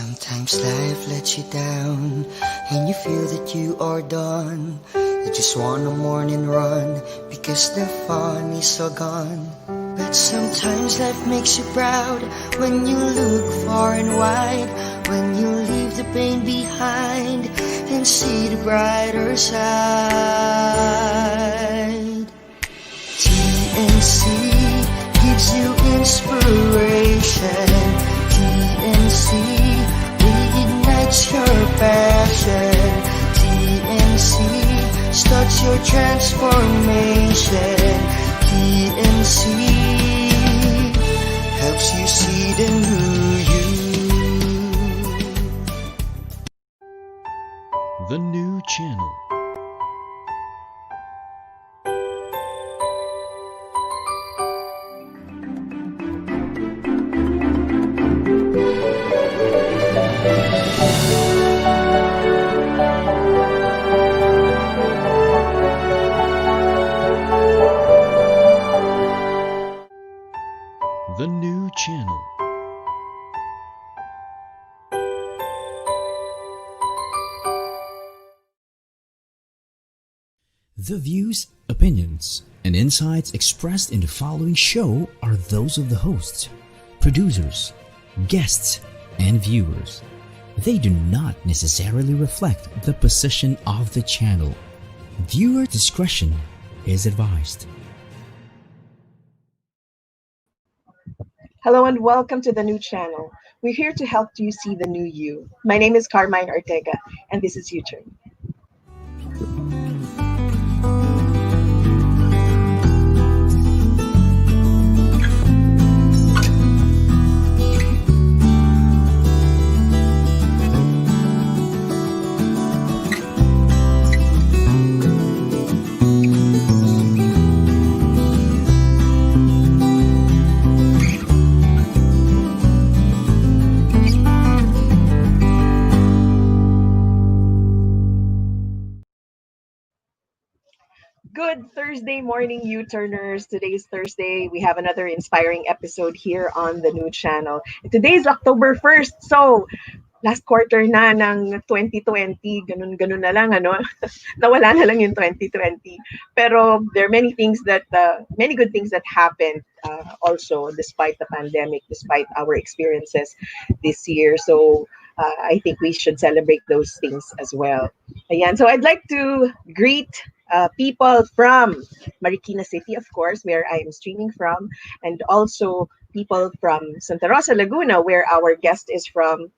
Sometimes life lets you down and you feel that you are done. You just want a morning run because the fun is all gone. But sometimes life makes you proud when you look far and wide, when you leave the pain behind and see the brighter side. TNC gives you inspiration. TNC reignites your passion. TNC starts your transformation. TNC helps you see the new you. The new channel. The new channel. The views, opinions, and insights expressed in the following show are those of the hosts, producers, guests, and viewers. They do not necessarily reflect the position of the channel. Viewer discretion is advised. Hello and welcome to the new channel. We're here to help you see the new you. My name is Carmine Ortega and this is U-Turn. Good Thursday morning, U-Turners. Today's Thursday. We have another inspiring episode here on the new channel. Today's October 1st. So, last quarter na ng 2020. Ganun na lang, ano? Nawala na lang yung 2020. Pero there are many things that, many good things that happened also despite the pandemic, despite our experiences this year. So, I think we should celebrate those things as well. Ayan. So, I'd like to greet people from Marikina City, of course, where I am streaming from, and also people from Santa Rosa, Laguna, where our guest is from,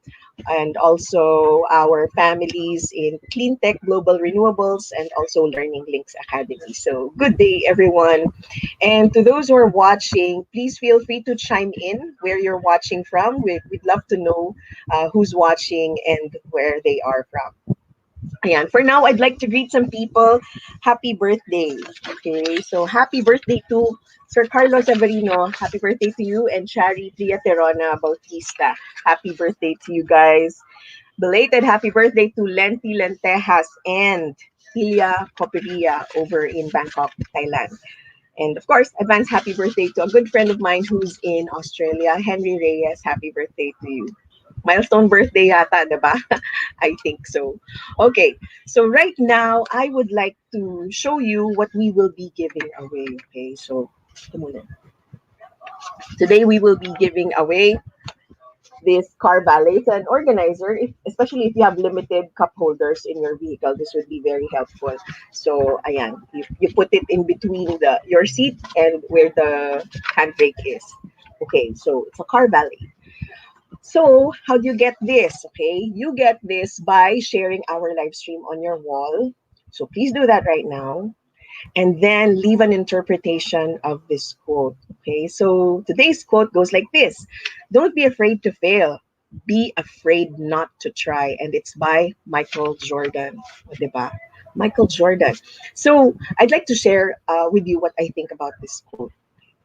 and also our families in Clean Tech, Global Renewables, and also Learning Links Academy. So good day, everyone. And to those who are watching, please feel free to chime in where you're watching from. We'd love to know who's watching and where they are from. Ayan. For now, I'd like to greet some people. Happy birthday. Okay, so happy birthday to Sir Carlos Severino. Happy birthday to you and Shari Tria Terona Bautista. Happy birthday to you guys. Belated happy birthday to Lenti Lentejas and Hilia Coperia over in Bangkok, Thailand. And of course, advance happy birthday to a good friend of mine who's in Australia, Henry Reyes. Happy birthday to you. Milestone birthday yata, diba? I think so. Okay, so right now, I would like to show you what we will be giving away. Okay, so today we will be giving away this car valet. It's an organizer, especially if you have limited cup holders in your vehicle. This would be very helpful. So, ayan, you put it in between your seat and where the handbrake is. Okay, so it's a car valet. So how do you get this? Okay, you get this by sharing our live stream on your wall. So please do that right now. And then leave an interpretation of this quote. Okay, so today's quote goes like this. Don't be afraid to fail. Be afraid not to try. And it's by Michael Jordan. Diba? Michael Jordan. So I'd like to share with you what I think about this quote.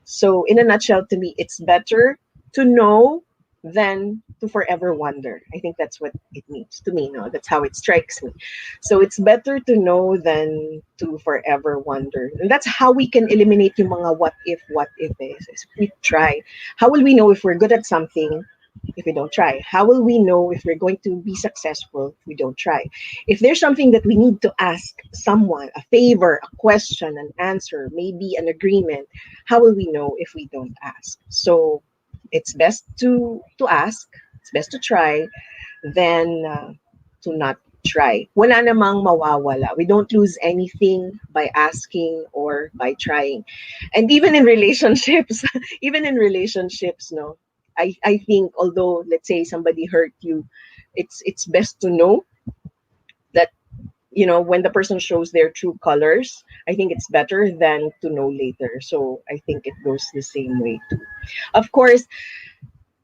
So in a nutshell, to me, it's better to know than to forever wonder. I think that's what it means to me. No, that's how it strikes me. So it's better to know than to forever wonder. And that's how we can eliminate yung mga what if is. We try. How will we know if we're good at something if we don't try? How will we know if we're going to be successful if we don't try? If there's something that we need to ask someone, a favor, a question, an answer, maybe an agreement, how will we know if we don't ask? So it's best to ask, it's best to try than to not try. Wala namang mawawala. We don't lose anything by asking or by trying. And even in relationships, even in relationships, no, I think although let's say somebody hurt you, it's best to know that when the person shows their true colors. I think it's better than to know later. So I think it goes the same way too. Of course,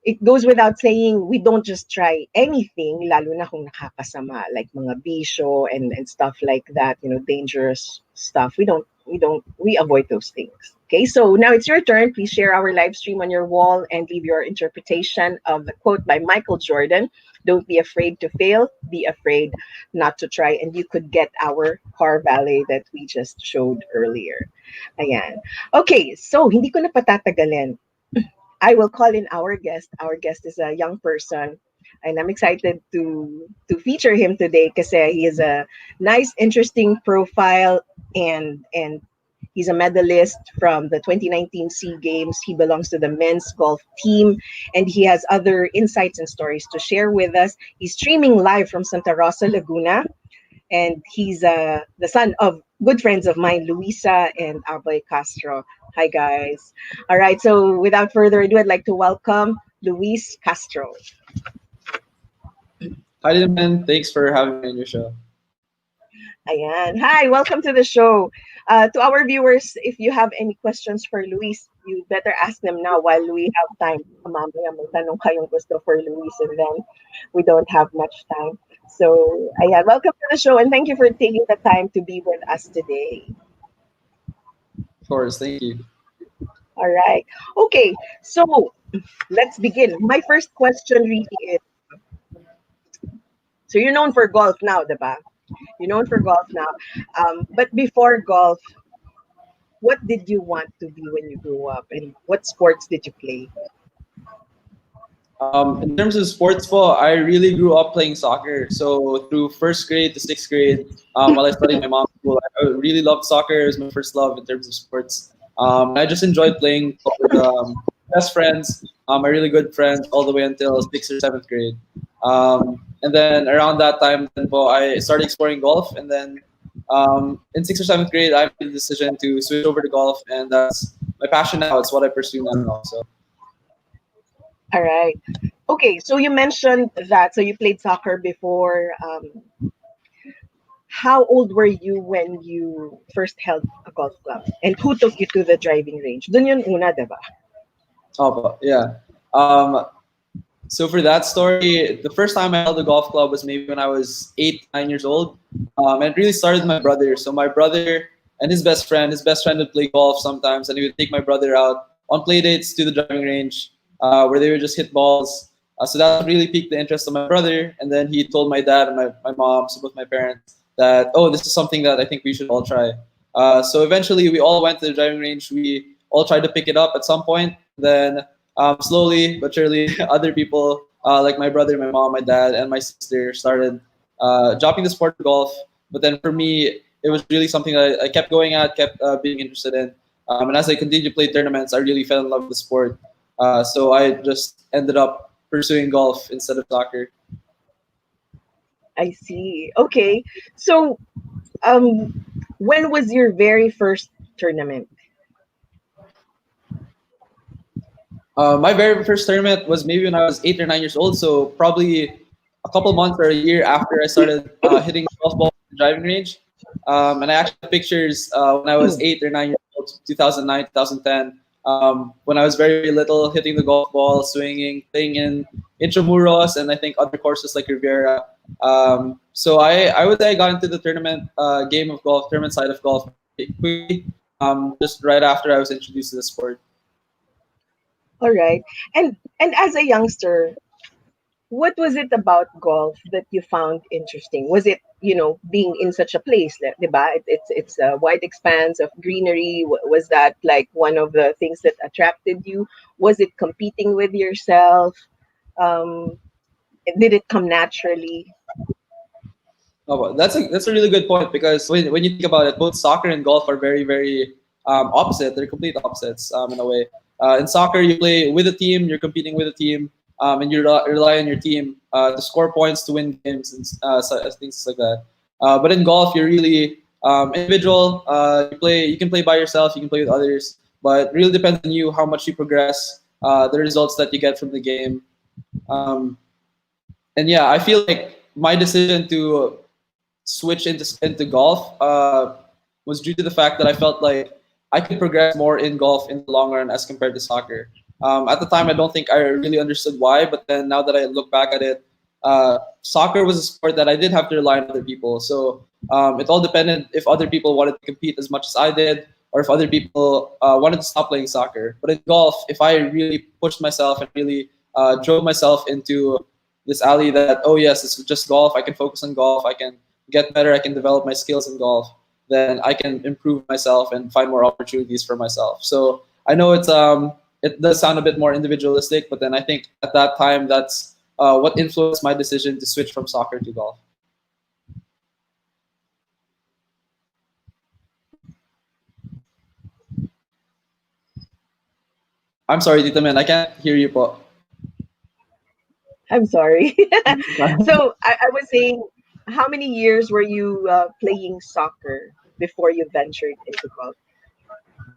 it goes without saying we don't just try anything, lalo na kung nakakasama, like mga bisyo and stuff like that, dangerous stuff. We avoid those things. Okay, so now it's your turn. Please share our live stream on your wall and leave your interpretation of the quote by Michael Jordan. Don't be afraid to fail, be afraid not to try. And you could get our car ballet that we just showed earlier. Ayan. Okay, so hindi ko na patatagalin. I will call in our guest. Our guest is a young person, and I'm excited to feature him today because he is a nice, interesting profile, and he's a medalist from the 2019 SEA Games. He belongs to the men's golf team, and he has other insights and stories to share with us. He's streaming live from Santa Rosa, Laguna, and he's the son of good friends of mine, Luisa and our boy Castro. Hi, guys. All right, so without further ado, I'd like to welcome Luis Castro. Hi, Dylan. Thanks for having me on your show. Ayan. Hi, welcome to the show. To our viewers, if you have any questions for Luis, you better ask them now while we have time. Mamaya may tanong kayong gusto for Luis, and then we don't have much time. So, ayan, welcome to the show, and thank you for taking the time to be with us today. Of course, thank you. All right. Okay, so let's begin. My first question really is, so you're known for golf now, diba? You're known for golf now. But before golf, what did you want to be when you grew up, and what sports did you play? In terms of sports ball, I really grew up playing soccer. So through first grade to sixth grade, while I studied my mom's school, I really loved soccer. It was my first love in terms of sports. I just enjoyed playing with best friends, my really good friends, all the way until sixth or seventh grade. And then around that time, I started exploring golf. And then in sixth or seventh grade, I made the decision to switch over to golf, and that's my passion now. It's what I pursue now. So. All right. Okay, so you mentioned that. So you played soccer before. How old were you when you first held a golf club? And who took you to the driving range? Dun yun una, diba? Oh, yeah. So for that story, the first time I held a golf club was maybe when I was 8, 9 years old. And it really started with my brother. So my brother and his best friend would play golf sometimes, and he would take my brother out on play dates to the driving range where they would just hit balls. So that really piqued the interest of my brother. And then he told my dad and my mom, so both my parents, that, oh, this is something that I think we should all try. So eventually we all went to the driving range. We all tried to pick it up at some point. Then slowly but surely, other people like my brother, my mom, my dad, and my sister started dropping the sport of golf. But then for me, it was really something that I kept going at, kept being interested in. And as I continued to play tournaments, I really fell in love with the sport. So I just ended up pursuing golf instead of soccer. I see. Okay. So when was your very first tournament? My very first tournament was maybe when I was 8 or 9 years old, so probably a couple months or a year after I started hitting golf ball in the driving range. And I actually have pictures when I was 8 or 9 years old, 2009, 2010, when I was very little, hitting the golf ball, swinging, playing in Intramuros, and I think other courses like Riviera. So I would say I got into the tournament game of golf, tournament side of golf quickly, just right after I was introduced to the sport. All right. And as a youngster, what was it about golf that you found interesting? Was it, being in such a place, diba? It's a wide expanse of greenery. Was that like one of the things that attracted you? Was it competing with yourself? Um, did it come naturally? Oh, well, that's a really good point because when you think about it, both soccer and golf are very very opposite. They're complete opposites in a way. In soccer, you play with a team, you're competing with a team, and you rely on your team to score points to win games and things like that. But in golf, you're really individual. You can play by yourself, you can play with others, but it really depends on you how much you progress, the results that you get from the game. Um, and yeah, I feel like my decision to switch into golf was due to the fact that I felt like I could progress more in golf in the long run as compared to soccer. At the time, I don't think I really understood why, but then now that I look back at it, soccer was a sport that I did have to rely on other people. So it all depended if other people wanted to compete as much as I did, or if other people wanted to stop playing soccer. But in golf, if I really pushed myself and really drove myself into this alley that, oh yes, it's just golf, I can focus on golf, I can get better, I can develop my skills in golf, then I can improve myself and find more opportunities for myself. So I know it does sound a bit more individualistic, but then I think at that time that's what influenced my decision to switch from soccer to golf. I'm sorry, Tita Man, I can't hear you po. I'm sorry. So I was saying, how many years were you playing soccer before you ventured into golf?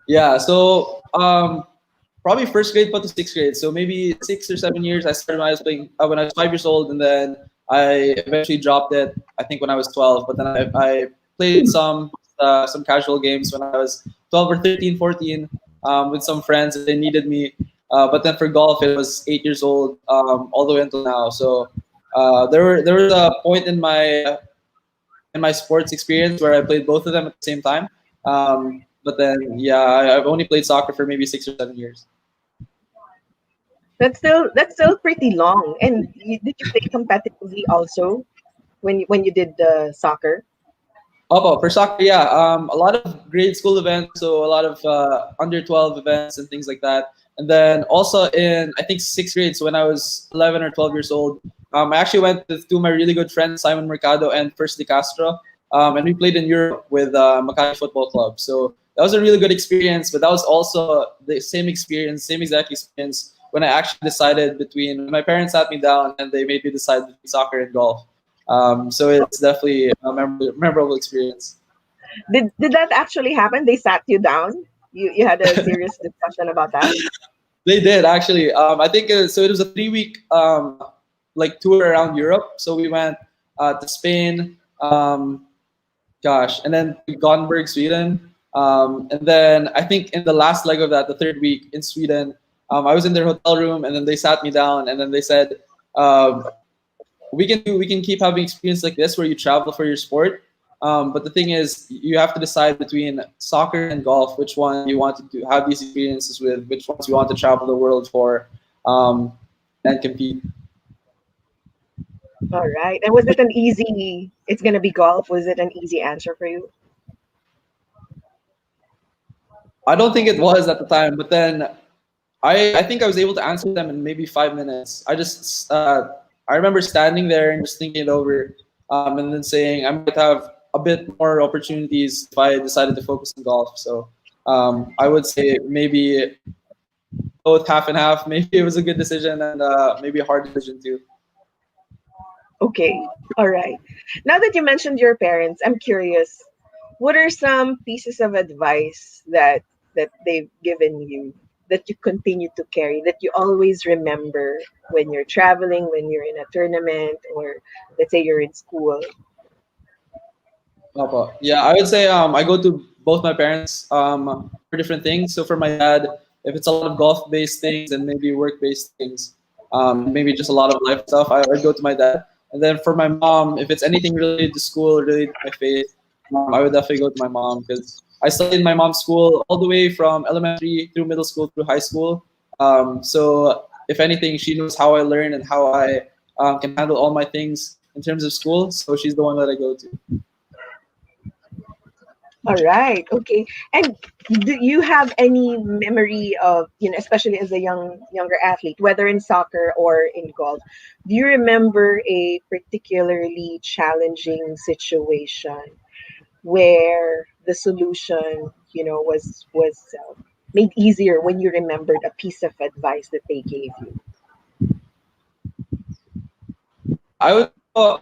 Yeah, so probably first grade but to sixth grade. So maybe 6 or 7 years. I started when I was 5 years old, and then I eventually dropped it. I think when I was 12. But then I played some casual games when I was 12 or 13, 14 with some friends. They needed me. But then for golf, it was 8 years old all the way until now. So there was a point in my sports experience where I played both of them at the same time. But then, yeah, I've only played soccer for maybe 6 or 7 years. That's still pretty long. And did you play competitively also when you did the soccer? Oh, for soccer, yeah, a lot of grade school events, so a lot of under 12 events and things like that. And then also in I think sixth grade, so when I was 11 or 12 years old, I actually went with two of my really good friends, Simon Mercado and Luis Castro, and we played in Europe with Makati Football Club. So that was a really good experience. But that was also the same experience, same exact experience when I actually decided between my parents sat me down and they made me decide between soccer and golf. So it's definitely a memorable experience. Did that actually happen? They sat you down. You had a serious discussion about that. They did actually. I think so. It was a 3 week like tour around Europe. So we went to Spain, gosh, and then to Gothenburg, Sweden, and then I think in the last leg of that, the third week in Sweden, I was in their hotel room, and then they sat me down, and then they said, um, we can keep having experience like this where you travel for your sport. But the thing is, you have to decide between soccer and golf, which one you want to have these experiences with, which ones you want to travel the world for, and compete. All right. And was it an easy? It's gonna be golf. Was it an easy answer for you? I don't think it was at the time, but then I think I was able to answer them in maybe 5 minutes. I remember standing there and just thinking it over, and then saying I might have a bit more opportunities if I decided to focus on golf. So I would say maybe both half and half. Maybe it was a good decision and maybe a hard decision too. Okay. All right. Now that you mentioned your parents, I'm curious. What are some pieces of advice that they've given you that you continue to carry, that you always remember when you're traveling, when you're in a tournament, or let's say you're in school? Opo. Yeah, I would say I go to both my parents for different things. So for my dad, if it's a lot of golf-based things and maybe work-based things, maybe just a lot of life stuff, I would go to my dad. And then for my mom, if it's anything related to school, related to my faith, I would definitely go to my mom because I studied in my mom's school all the way from elementary through middle school through high school. So if anything, she knows how I learn and how I can handle all my things in terms of school. So she's the one that I go to. All right. Okay. And do you have any memory of, especially as a younger athlete, whether in soccer or in golf, do you remember a particularly challenging situation where the solution, was made easier when you remembered a piece of advice that they gave you? I would go,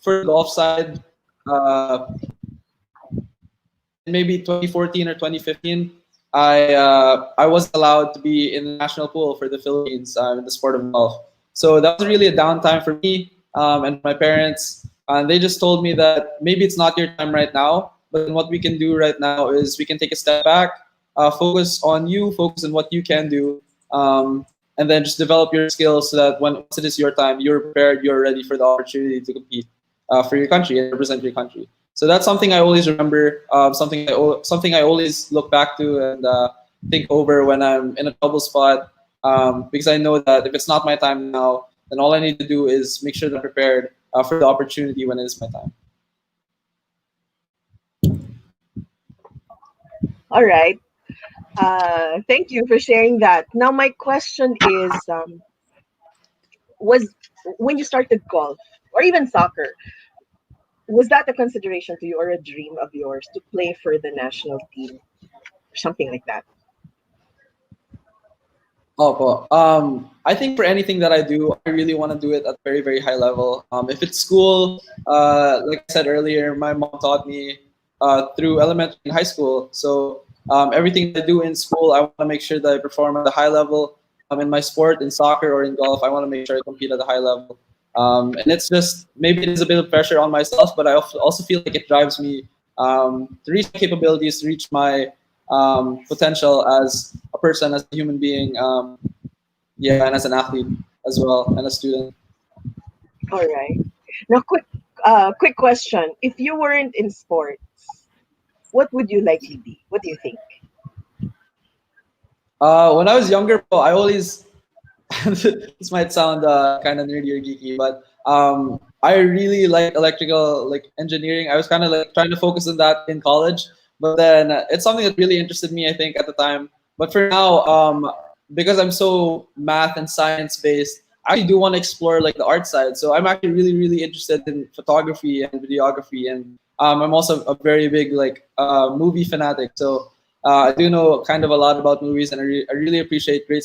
for the golf side, uh, maybe 2014 or 2015, I was allowed to be in the national pool for the Philippines in the sport of golf. So that was really a downtime for me and my parents. And they just told me that maybe it's not your time right now, but then what we can do right now is we can take a step back, focus on you, focus on what you can do, and then just develop your skills so that when once it is your time, you're prepared, you're ready for the opportunity to compete for your country and represent your country. So that's something I always remember, something I always look back to and think over when I'm in a trouble spot, because I know that if it's not my time now, then all I need to do is make sure that I'm prepared for the opportunity when it is my time. All right. Thank you for sharing that. Now, my question is, was when you started golf or even soccer, was that a consideration to you or a dream of yours to play for the national team or something like that? Oh, well, I think for anything that I do, I really want to do it at a very, very high level. If it's school, like I said earlier, my mom taught me through elementary and high school. So everything I do in school, I want to make sure that I perform at a high level. In my sport, in soccer or in golf, I want to make sure I compete at a high level. And it's just maybe it is a bit of pressure on myself, but I also feel like it drives me to reach my capabilities, to reach my potential as a person, as a human being, yeah, and as an athlete as well, and a student. All right. Now, quick question: if you weren't in sports, what would you likely be? What do you think? When I was younger, well, I always this might sound kind of nerdy or geeky, but I really like electrical, like engineering. I was kind of like trying to focus on that in college, but then it's something that really interested me, I think, at the time. But for now, because I'm so math and science based, I actually do want to explore like the art side. So I'm actually really, really interested in photography and videography, and I'm also a very big like movie fanatic. So I do know kind of a lot about movies, and I really appreciate great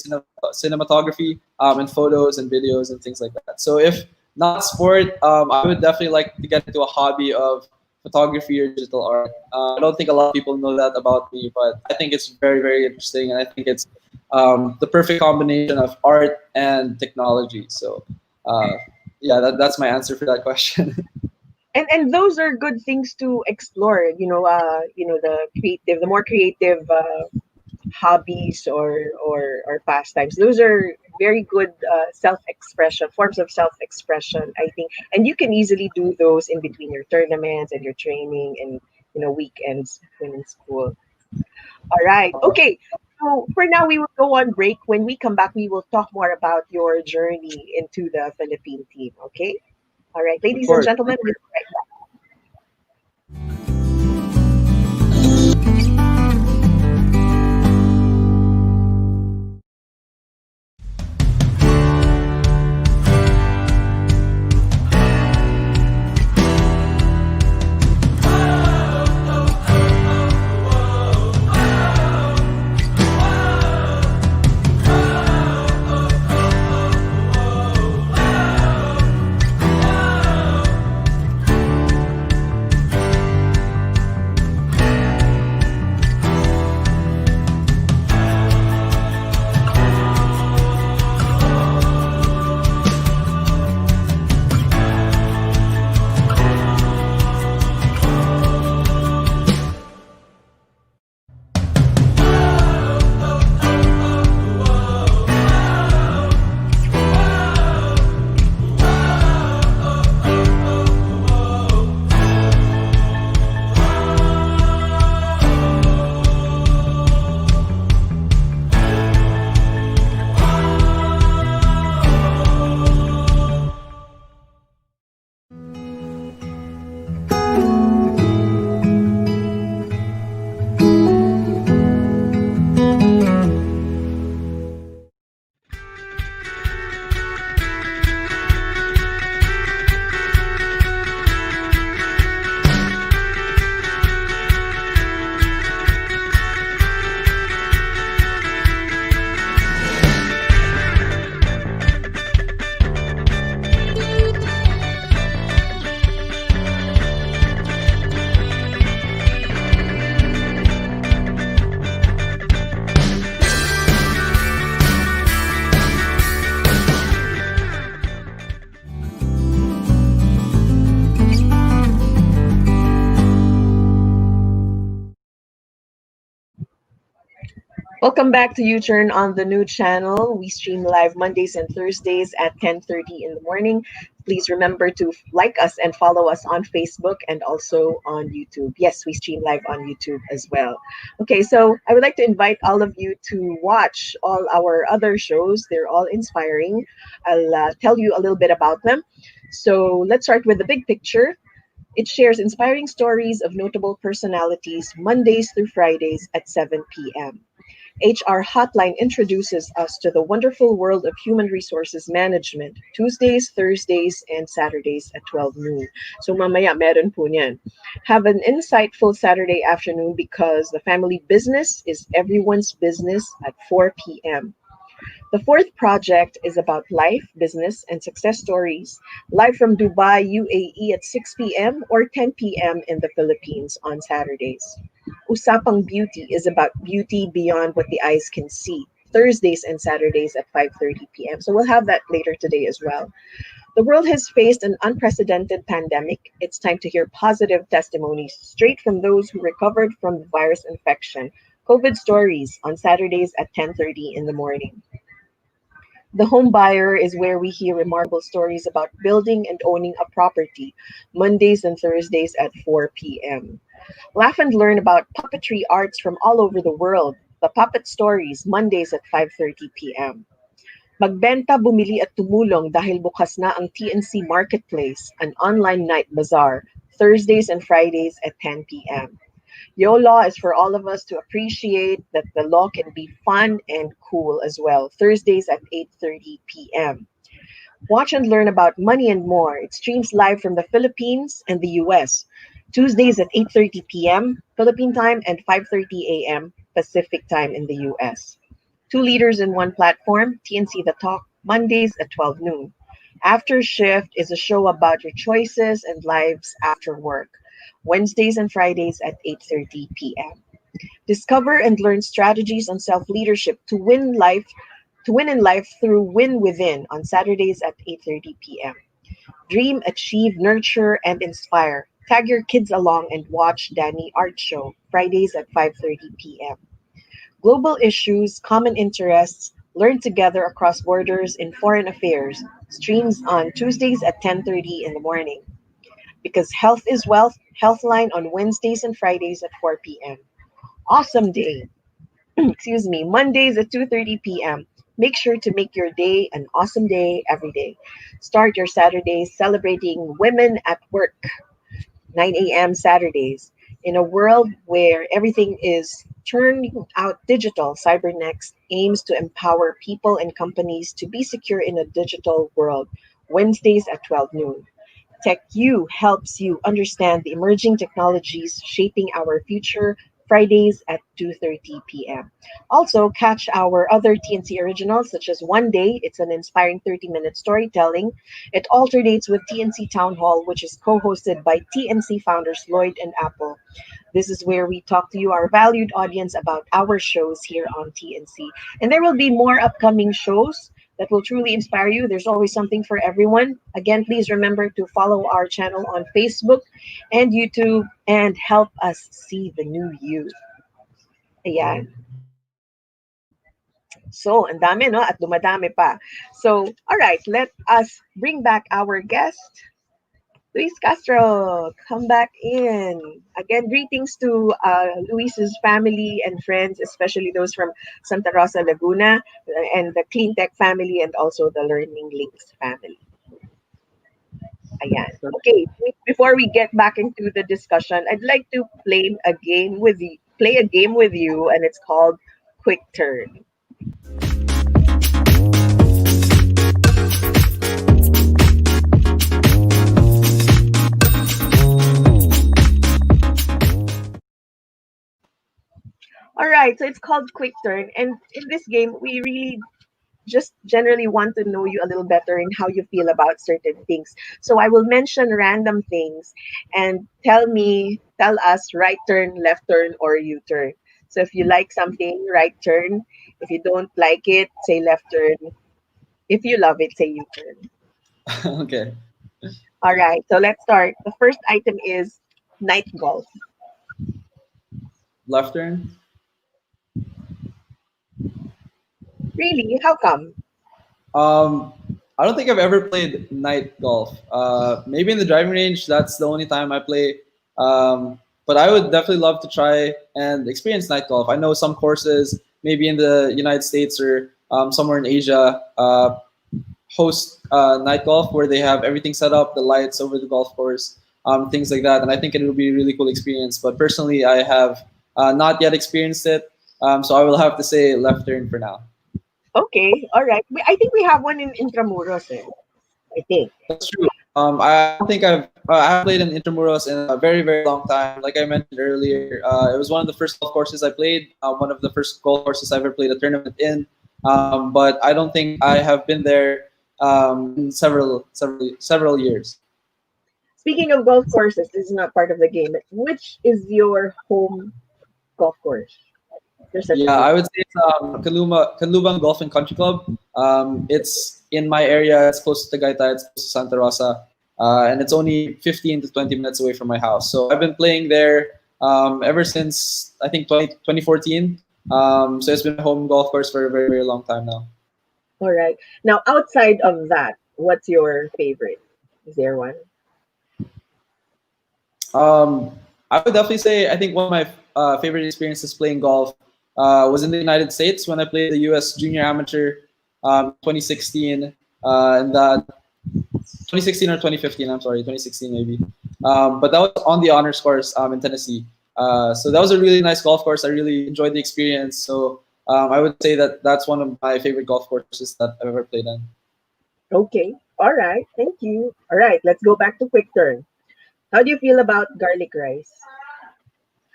cinematography and photos and videos and things like that. So if not sport, I would definitely like to get into a hobby of photography or digital art. I don't think a lot of people know that about me, but I think it's very, very interesting, and I think it's the perfect combination of art and technology. So yeah, that's my answer for that question. And those are good things to explore. The more creative hobbies or pastimes. Those are very good self-expression forms of self-expression, I think, and you can easily do those in between your tournaments and your training and weekends when in school. All right, okay. So for now, we will go on break. When we come back, we will talk more about your journey into the Philippine team. Okay. All right, Of ladies and course. gentlemen, we'll be right back. Welcome back to U-Turn on the new channel. We stream live Mondays and Thursdays at 10:30 in the morning. Please remember to like us and follow us on Facebook and also on YouTube. Yes, we stream live on YouTube as well. Okay, so I would like to invite all of you to watch all our other shows. They're all inspiring. I'll tell you a little bit about them. So let's start with the big picture. It shares inspiring stories of notable personalities Mondays through Fridays at 7 p.m. HR Hotline introduces us to the wonderful world of human resources management Tuesdays, Thursdays, and Saturdays at 12 noon. So mamaya meron po niyan. Have an insightful Saturday afternoon because the family business is everyone's business at 4 p.m. The fourth project is about life, business, and success stories, live from Dubai, UAE at 6 p.m. or 10 p.m. in the Philippines on Saturdays. Usapang Beauty is about beauty beyond what the eyes can see, Thursdays and Saturdays at 5:30 p.m. So we'll have that later today as well. The world has faced an unprecedented pandemic. It's time to hear positive testimonies straight from those who recovered from the virus infection. COVID stories on Saturdays at 10:30 in the morning. The home buyer is where we hear remarkable stories about building and owning a property, Mondays and Thursdays at 4 p.m. Laugh and learn about puppetry arts from all over the world, the Puppet Stories, Mondays at 5:30 p.m. Magbenta, bumili at tumulong dahil bukas na ang TNC Marketplace, an online night bazaar, Thursdays and Fridays at 10 p.m. Yo Law is for all of us to appreciate that the law can be fun and cool as well. Thursdays at 8:30 p.m. Watch and learn about money and more. It streams live from the Philippines and the US. Tuesdays at 8:30 p.m. Philippine time and 5:30 a.m. Pacific time in the US. Two leaders in one platform, TNC The Talk, Mondays at 12 noon. After Shift is a show about your choices and lives after work. Wednesdays and Fridays at 8:30 p.m. Discover and learn strategies on self-leadership to win in life through Win Within on Saturdays at 8:30 p.m. Dream, achieve, nurture, and inspire. Tag your kids along and watch Danny Art Show Fridays at 5:30 p.m. Global issues, common interests, learn together across borders in foreign affairs. Streams on Tuesdays at 10:30 in the morning. Because health is wealth, Healthline on Wednesdays and Fridays at 4 p.m. Awesome Day, excuse me, Mondays at 2:30 p.m. Make sure to make your day an awesome day every day. Start your Saturdays celebrating women at work, 9 a.m. Saturdays. In a world where everything is turning out digital, CyberNext aims to empower people and companies to be secure in a digital world, Wednesdays at 12 noon. TechU helps you understand the emerging technologies shaping our future Fridays at 2:30 p.m. Also, catch our other TNC originals such as One Day, it's an inspiring 30-minute storytelling. It alternates with TNC Town Hall, which is co-hosted by TNC founders Lloyd and Apple. This is where we talk to you, our valued audience, about our shows here on TNC. And there will be more upcoming shows that will truly inspire you. There's always something for everyone. Again, please remember to follow our channel on Facebook and YouTube and help us see the new you. Ayan. So, ang dami, no? At dumadami pa. So, all right, let us bring back our guest, Luis Castro. Come back in. Again, greetings to Luis's family and friends, especially those from Santa Rosa, Laguna, and the Clean Tech family, and also the Learning Links family. Ayan. Okay, before we get back into the discussion, I'd like to play a game with you, and it's called Quick Turn. All right, so it's called Quick Turn, and in this game, we really just generally want to know you a little better and how you feel about certain things. So I will mention random things and tell us right turn, left turn, or U turn. So if you like something, right turn. If you don't like it, say left turn. If you love it, say U turn. Okay. All right, so let's start. The first item is night golf. Left turn. Really? How come? Um, I don't think I've ever played night golf. Maybe in the driving range, that's the only time I play. But I would definitely love to try and experience night golf. I know some courses, maybe in the United States or somewhere in Asia, host night golf where they have everything set up, the lights over the golf course, things like that. And I think it would be a really cool experience. But personally, I have not yet experienced it. So I will have to say left turn for now. Okay, all right. I think we have one in Intramuros, eh? I think. That's true. I don't think I've played in Intramuros in a very very long time. Like I mentioned earlier, it was one of the first golf courses I played. One of the first golf courses I ever played a tournament in. But I don't think I have been there in several years. Speaking of golf courses, this is not part of the game, but which is your home golf course? There's such a Yeah, thing. I would say it's Canluban Golf and Country Club. It's in my area. It's close to Tagaytay. It's close to Santa Rosa, and it's only 15 to 20 minutes away from my house. So I've been playing there ever since I think 2014. So it's been a home golf course for a very very long time now. All right. Now, outside of that, what's your favorite? Is there one? I would definitely say I think one of my favorite experiences playing golf was in the United States when I played the U.S. Junior Amateur 2016, and that 2016 or 2015. I'm sorry, 2016 maybe. But that was on the honors course in Tennessee. So that was a really nice golf course. I really enjoyed the experience. So I would say that that's one of my favorite golf courses that I've ever played in. Okay. All right. Thank you. All right. Let's go back to quick turn. How do you feel about garlic rice?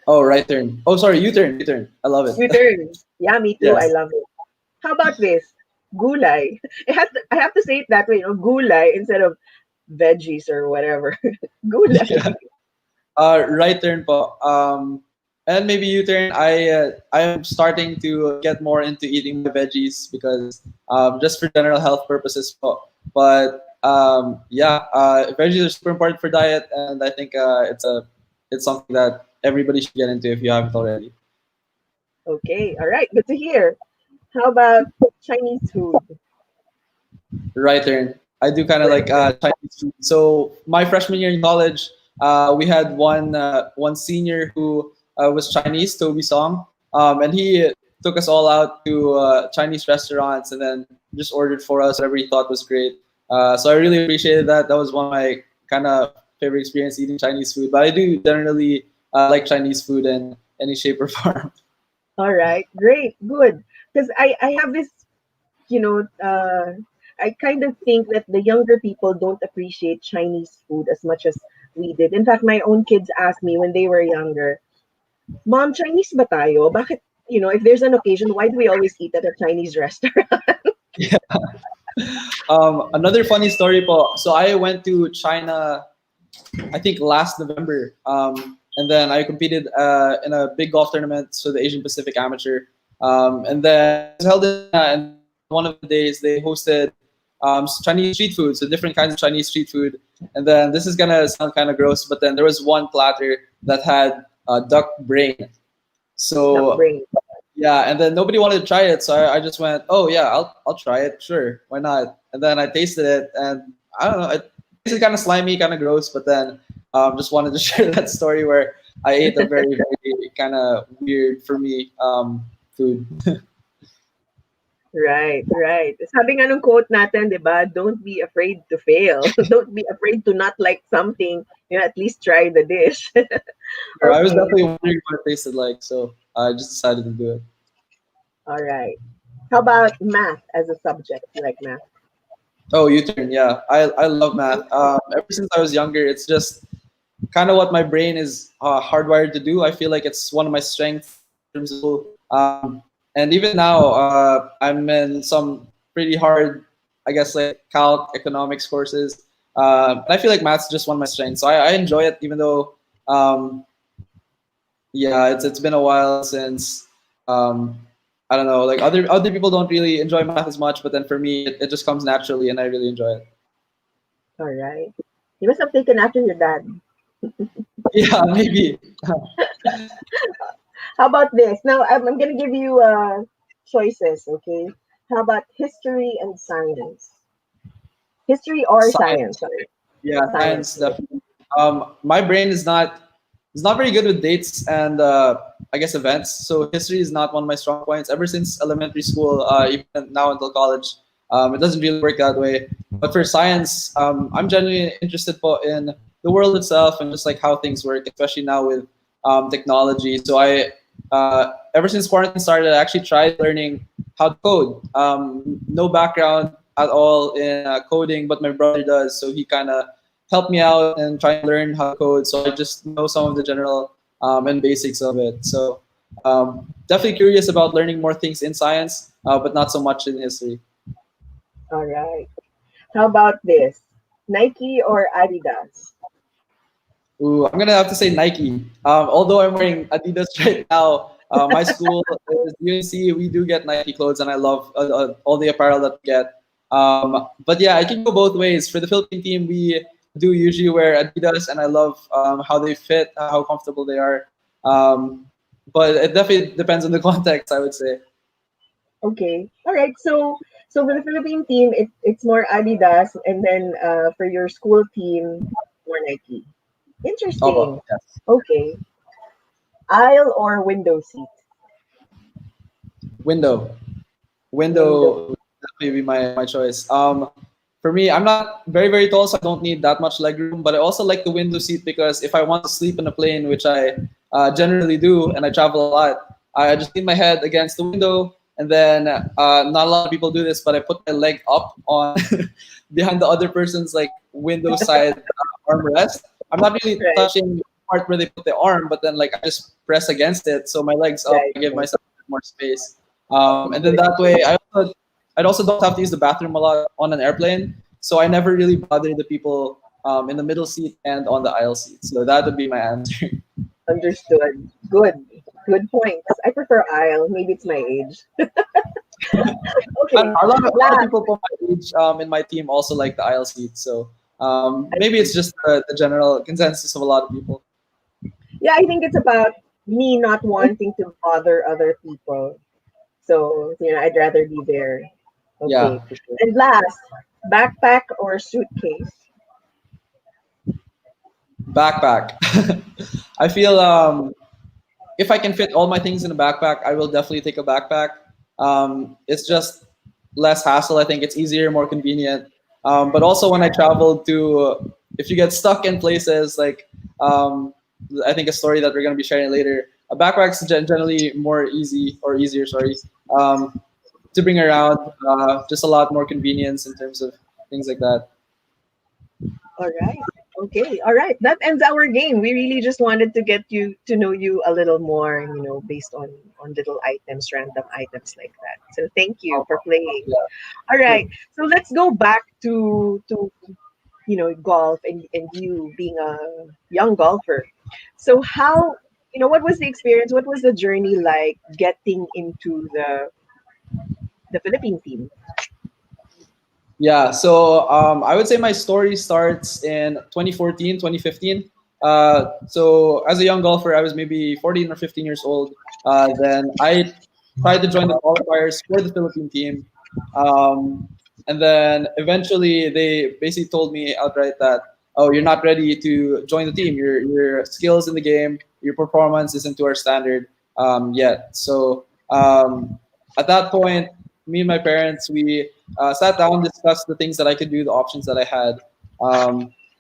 Oh, right turn. Oh, sorry, U-turn. U-turn. I love it. You turn. Yeah, me too. I Yes. love it. How about this? Gulay. I have to say it that way, gulay instead of veggies or whatever. Gulay. Yeah. Right turn po. And maybe U-turn. I am starting to get more into eating my veggies because just for general health purposes po. But yeah, veggies are super important for diet, and I think it's something that everybody should get into if you haven't already. Okay. All right. Good to hear. How about Chinese food? Right turn. I do kind of Right. like Chinese food. So my freshman year in college, we had one senior who was Chinese, Toby Song, and he took us all out to Chinese restaurants and then just ordered for us whatever he thought was great. So I really appreciated that. That was one of my kind of favorite experience eating Chinese food. But I do generally like Chinese food in any shape or form. All right. Great. Good. Because I have this, you know, uh, I kind of think that the younger people don't appreciate Chinese food as much as we did. In fact, my own kids asked me when they were younger, Mom, Chinese ba tayo? Bakit, if there's an occasion, why do we always eat at a Chinese restaurant? Another funny story po. So I went to China I think last November. And then I competed in a big golf tournament, so the Asian Pacific Amateur. And then it was held in, and one of the days they hosted Chinese street food, so different kinds of Chinese street food. And then this is gonna sound kind of gross, but then there was one platter that had duck brain. Duck So brain. yeah, and then nobody wanted to try it, so I just went, oh yeah, I'll try it, sure, why not? And then I tasted it, and I don't know, it tasted kind of slimy, kind of gross, but then just wanted to share that story where I ate a very very kind of weird for me food. Right, right. Sabi nga nung quote natin, di ba? Don't be afraid to fail. Don't be afraid to not like something. At least try the dish. I was Okay, definitely wondering what it tasted like, so I just decided to do it. all right. How about math as a subject? You like math? Oh, U-turn, yeah, I love math. Ever since I was younger, it's just kind of what my brain is hardwired to do. I feel like it's one of my strengths in terms of school. And even now, I'm in some pretty hard, I guess, like calc economics courses. And I feel like math's just one of my strengths. So I enjoy it, even though, yeah, it's been a while since, I don't know, like other people don't really enjoy math as much, but then for me, it just comes naturally, and I really enjoy it. All right. You must have taken after your dad. Yeah, maybe. How about this? Now, I'm going to give you choices, okay? How about history and science? History or Science. science? Sorry, Yeah, science. science definitely. My brain is not very good with dates and I guess events. So history is not one of my strong points. Ever since elementary school, even now until college, it doesn't really work that way. But for science, I'm genuinely interested in the world itself and just like how things work, especially now with technology. So ever since quarantine started, I actually tried learning how to code. No background at all in coding, but my brother does. So he kind of helped me out and try and learn how to code. So I just know some of the general and basics of it. So definitely curious about learning more things in science, but not so much in history. All right. How about this? Nike or Adidas? Ooh, I'm gonna have to say Nike. Although I'm wearing Adidas right now, my school is UNC. We do get Nike clothes, and I love all the apparel that we get. But yeah, I can go both ways. For the Philippine team, we do usually wear Adidas, and I love how they fit, how comfortable they are. Um, but it definitely depends on the context, I would say. Okay. All right. So for the Philippine team, it's more Adidas, and then for your school team, more Nike. Interesting. Opo, yes. Okay. Aisle or window seat? Window. Window. Window would definitely be my choice. For me, I'm not very tall, so I don't need that much leg room. But I also like the window seat because if I want to sleep in a plane, which I generally do, and I travel a lot, I just lean my head against the window, and then not a lot of people do this, but I put my leg up on behind the other person's like window side armrest. I'm not really Right. touching the part where they put the arm, but then like I just press against it, so my legs up. Right. I give Right. myself a bit more space. And then Good. that way, I also don't have to use the bathroom a lot on an airplane, so I never really bother the people in the middle seat and on the aisle seat. So that would be my answer. Understood. Good. Good points. I prefer aisle. Maybe it's my age. I Okay. don't know, a lot of Last. people from my age in my team also like the aisle seat, so I maybe see. it's just the general consensus of a lot of people. Yeah, I think it's about me not wanting to bother other people. So, I'd rather be there. Yeah, Okay. for sure. And last, backpack or suitcase? Backpack. I feel if I can fit all my things in a backpack, I will definitely take a backpack. It's just less hassle. I think it's easier, more convenient. But also when I travel to, if you get stuck in places like, I think a story that we're going to be sharing later, a backpack's generally more easy or easier, sorry, to bring around. Just a lot more convenience in terms of things like that. All right. Okay. All right. That ends our game. We really just wanted to get you to know you a little more, based on little items, random items like that. So thank you for playing. Yeah. All right. Sure. So let's go back to golf and you being a young golfer. So what was the experience? What was the journey like getting into the Philippine team? Yeah, so I would say my story starts in 2014, 2015. So as a young golfer, I was maybe 14 or 15 years old. Then I tried to join the qualifiers for the Philippine team. Um, and then eventually they basically told me outright that, oh, you're not ready to join the team. Your skills in the game, your performance isn't to our standard yet. So at that point, me and my parents, we sat down, discussed the things that I could do, the options that I had,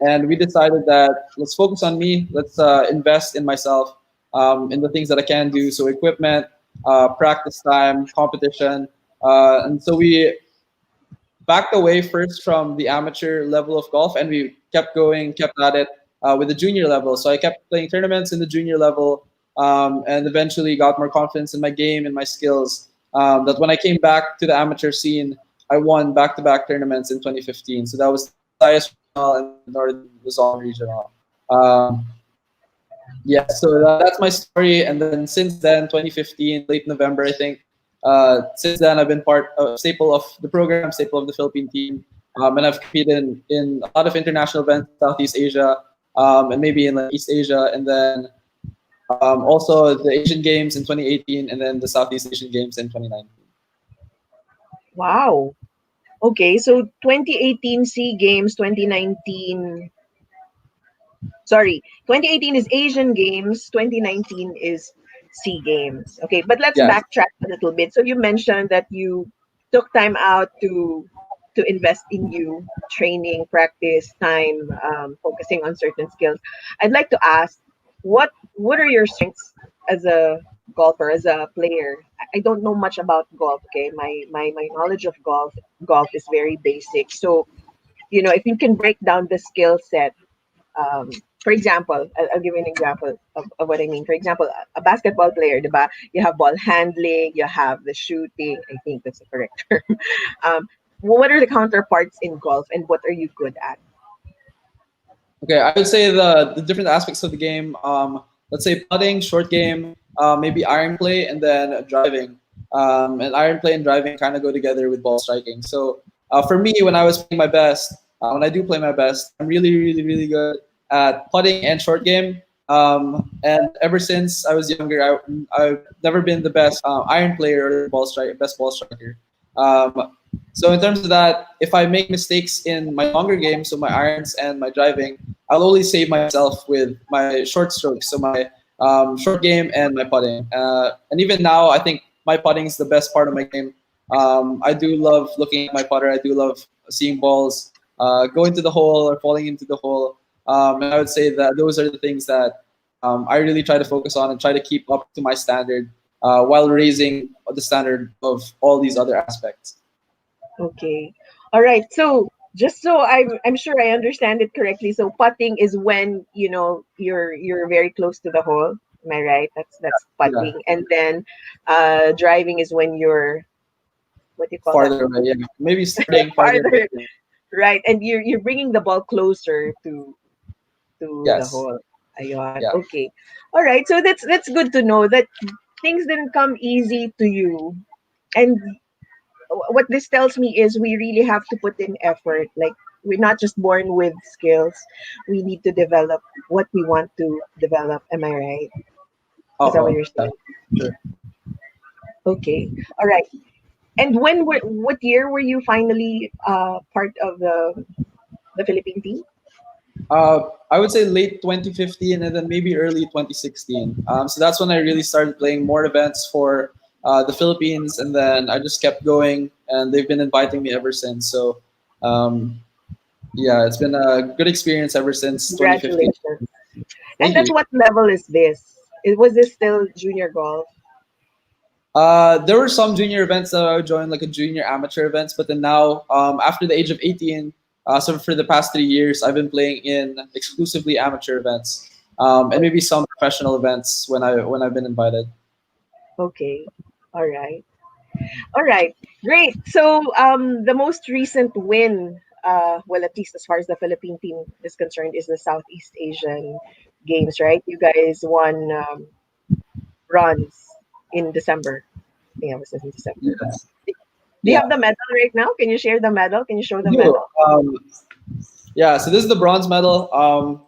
and we decided that let's focus on me. Let's invest in myself, in the things that I can do. So equipment, practice time, competition, and so we backed away first from the amateur level of golf, and we kept going, kept at it with the junior level. So I kept playing tournaments in the junior level, and eventually got more confidence in my game and my skills. That when I came back to the amateur scene, I won back-to-back tournaments in 2015. So that was Visayas regional and then Northern Luzon regional. Yeah, so that's my story. And then since then, 2015, late November, I think. Since then, I've been part of staple of the program, staple of the Philippine team, and I've competed in a lot of international events, Southeast Asia, and maybe in like East Asia, and then also the Asian Games in 2018, and then the Southeast Asian Games in 2019. Wow. Okay, so 2018 SEA Games, 2019, sorry, 2018 is Asian Games, 2019 is SEA Games. Okay, but let's Yes. backtrack a little bit. So you mentioned that you took time out to invest in you, training, practice, time, focusing on certain skills. I'd like to ask, what are your strengths as a golfer, as a player? I don't know much about golf. Okay, my knowledge of golf is very basic. So if you can break down the skill set, um, for example, I'll give you an example of what I mean. For example, a basketball player, diba? You have ball handling, you have the shooting. I think that's the correct term. Um, what are the counterparts in golf, and what are you good at? Okay, I would say the different aspects of the game. Let's say putting, short game, maybe iron play, and then driving. And iron play and driving kind of go together with ball striking. So for me, when I was playing my best, when I do play my best, I'm really, really, really good at putting and short game. And ever since I was younger, I've never been the best iron player or best ball striker. Um, so in terms of that, if I make mistakes in my longer game, so my irons and my driving, I'll always save myself with my short strokes, so my short game and my putting. And even now, I think my putting is the best part of my game. I do love looking at my putter. I do love seeing balls go into the hole or falling into the hole. And I would say that those are the things that I really try to focus on and try to keep up to my standard while raising the standard of all these other aspects. Okay. All right. So just so I'm sure I understand it correctly. So putting is when you're very close to the hole. Am I right? That's Yeah, putting. And then driving is when you're, what do you call that? farther away. Yeah, maybe starting farther away. Farther, right? And you're bringing the ball closer to the Yes. hole. Ayun. Yeah. Okay. All right. So that's good to know that things didn't come easy to you. And what this tells me is we really have to put in effort. Like, we're not just born with skills. We need to develop what we want to develop. Am I right? Is that what Oh, you're yeah, saying? sure. Okay. All right. And what year were you finally part of the Philippine team? I would say late 2015 and then maybe early 2016. So that's when I really started playing more events for the Philippines, and then I just kept going, and they've been inviting me ever since. So um, yeah, it's been a good experience ever since 2015. Congratulations. And Thank at you. what level is this? Was this still junior golf? There were some junior events that I would join, like a junior amateur events, but then now, after the age of 18, so for the past 3 years, I've been playing in exclusively amateur events, and maybe some professional events when I've been invited. Okay. All right. All right, great. So, the most recent win, well, at least as far as the Philippine team is concerned, is the Southeast Asian Games, right? You guys won bronze in December. I think it was in December. Yes. Do you Yeah. have the medal right now? Can you share the medal? Can you show the You. medal? Yeah. So this is the bronze medal. Oh,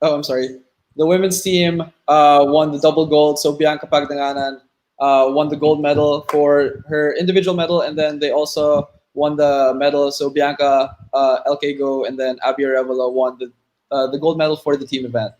I'm sorry. The women's team won the double gold. So Bianca Pagdanganan won the gold medal for her individual medal, and then they also won the medal. So Bianca LK Go and then Abby Arevalo won the gold medal for the team event.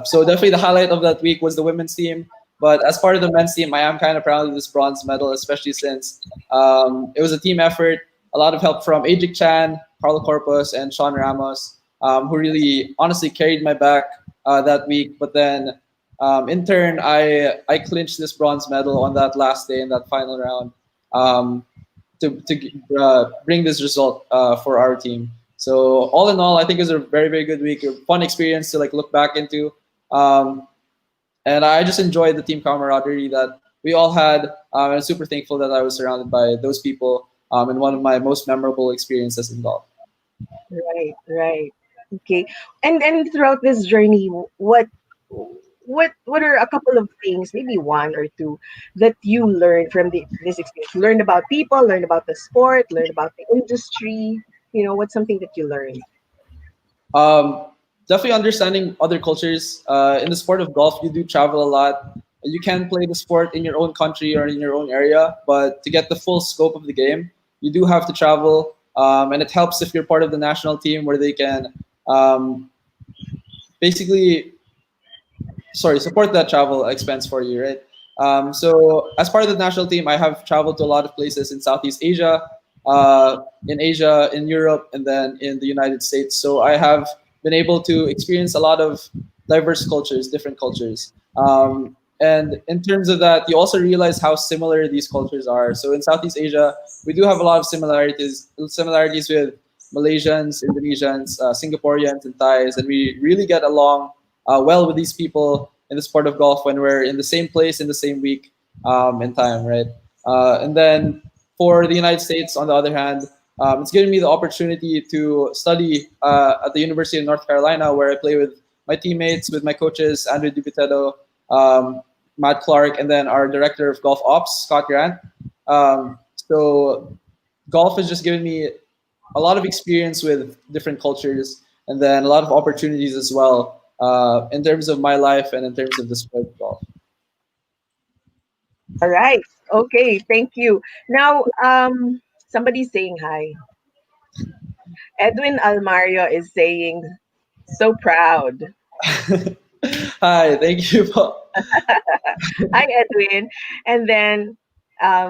So definitely the highlight of that week was the women's team. But as part of the men's team, I am kind of proud of this bronze medal, especially since it was a team effort. A lot of help from Ajik Chan, Carlo Corpus, and Sean Ramos, who really honestly carried my back that week. But then in turn, I clinched this bronze medal on that last day in that final round um, to bring this result for our team. So all in all, I think it was a very very good week, a fun experience to like look back into, and I just enjoyed the team camaraderie that we all had. And I'm super thankful that I was surrounded by those people, and one of my most memorable experiences in golf. Right, right. Okay. And throughout this journey, what are a couple of things, maybe one or two, that you learned from this experience? Learned about people, learned about the sport, learned about the industry. What's something that you learned? Um, Definitely understanding other cultures. In the sport of golf, you do travel a lot. You can play the sport in your own country or in your own area, but to get the full scope of the game, you do have to travel, and it helps if you're part of the national team where they can um, basically support that travel expense for you, right? So as part of the national team, I have traveled to a lot of places in Southeast Asia, in Asia, in Europe, and then in the United States. So I have been able to experience a lot of diverse cultures, different cultures. And in terms of that, you also realize how similar these cultures are. So in Southeast Asia, we do have a lot of similarities with Malaysians, Indonesians, Singaporeans, and Thais, and we really get along well with these people in the sport of golf when we're in the same place in the same week in time, right? And then for the United States, on the other hand, it's given me the opportunity to study at the University of North Carolina, where I play with my teammates, with my coaches, Andrew Dupitedo, Matt Clark, and then our director of golf ops, Scott Grant. So golf has just given me a lot of experience with different cultures, and then a lot of opportunities as well in terms of my life and in terms of the sport of golf. All right. Okay. Thank you. Now, somebody's saying hi. Edwin Almario is saying, so proud. Hi, thank you. Hi, Edwin. And then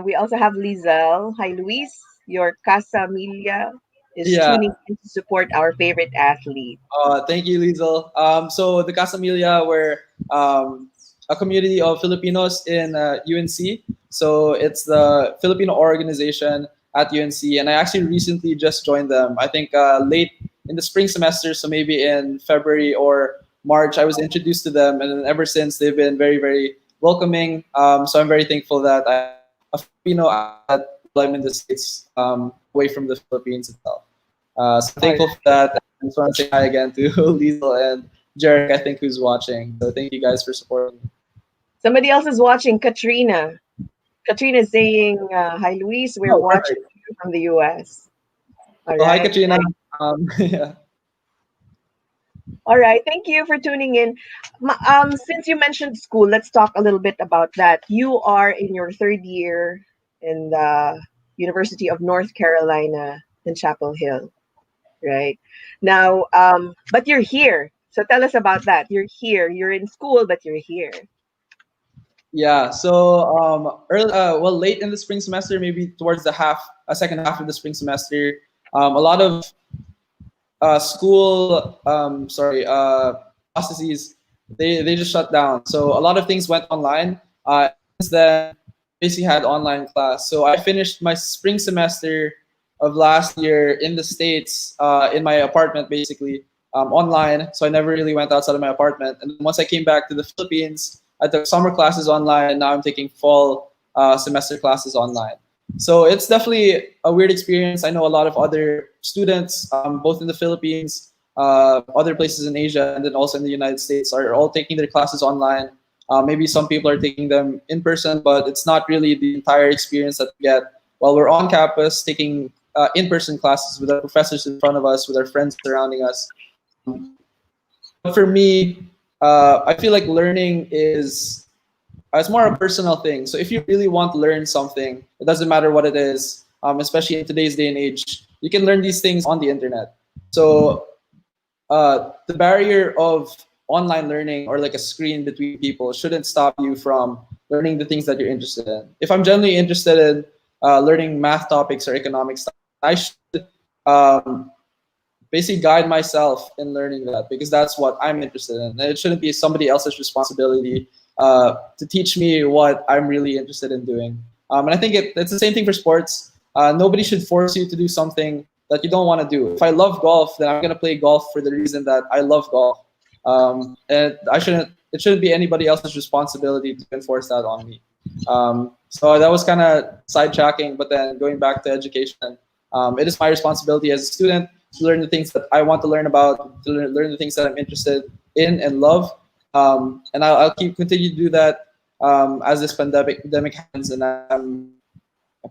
we also have Lizelle. Hi, Luis. Your Casa Milia is Yeah, tuning in to support our favorite athlete. thank you, Liesel. So the Casamilia were a community of Filipinos in UNC. So it's the Filipino organization at UNC, and I actually recently just joined them. I think late in the spring semester, so maybe in February or March, I was introduced to them, and then ever since they've been very, very welcoming. So I'm very thankful that I have a Filipino athlete while I'm in the States, away from the Philippines itself. So I'm All thankful for right. that. I just want to say hi again to Liesel and Jarek, I think, who's watching. So thank you guys for supporting me. Somebody else is watching, Katrina. Katrina is saying, hi, Luis. We're Oh, watching perfect. you from the US. All Oh, hi, right. Katrina. Yeah. All right. Thank you for tuning in. Since you mentioned school, let's talk a little bit about that. You are in your third year in the University of North Carolina in Chapel Hill, right? Now, but you're here. So tell us about that. You're here. You're in school, but you're here. Yeah. So, late in the spring semester, maybe towards the second half of the spring semester, a lot of school, processes, they just shut down. So a lot of things went online. Since then, basically had online class. So I finished my spring semester of last year in the States, in my apartment, basically online. So I never really went outside of my apartment. And then once I came back to the Philippines, I took summer classes online, and now I'm taking fall semester classes online. So it's definitely a weird experience. I know a lot of other students, both in the Philippines, other places in Asia, and then also in the United States, are all taking their classes online. Maybe some people are taking them in person, but it's not really the entire experience that we get while we're on campus taking in-person classes with our professors in front of us, with our friends surrounding us. But for me, I feel like learning is it's more a personal thing. So if you really want to learn something, it doesn't matter what it is, especially in today's day and age, you can learn these things on the internet. So the barrier of online learning or like a screen between people shouldn't stop you from learning the things that you're interested in. If I'm generally interested in learning math topics or economics, I should um, basically guide myself in learning that because that's what I'm interested in. And it shouldn't be somebody else's responsibility to teach me what I'm really interested in doing. And I think it's the same thing for sports. Nobody should force you to do something that you don't want to do. If I love golf, then I'm going to play golf for the reason that I love golf. And it shouldn't be anybody else's responsibility to enforce that on me. So that was kind of sidetracking, but then going back to education, it is my responsibility as a student to learn the things that I want to learn about, to learn the things that I'm interested in and love. And I'll continue to do that as this pandemic happens, and I'm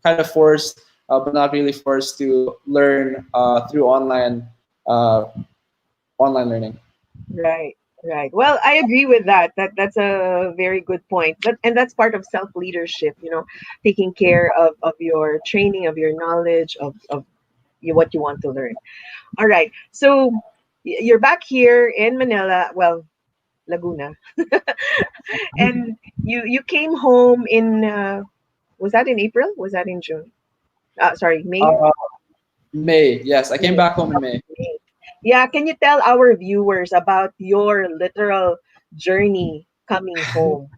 kind of forced, but not really forced, to learn through uh, online learning. Right. Right. Well, I agree with that. That's a very good point. And that's part of self leadership. Taking care of your training, of your knowledge, of what you want to learn. All right. So you're back here in Manila. Well, Laguna, and you came home in. Was that in April? Was that in June? Sorry, May. Uh, May, yes, I came May. back home in May. May. Yeah. Can you tell our viewers about your literal journey coming home?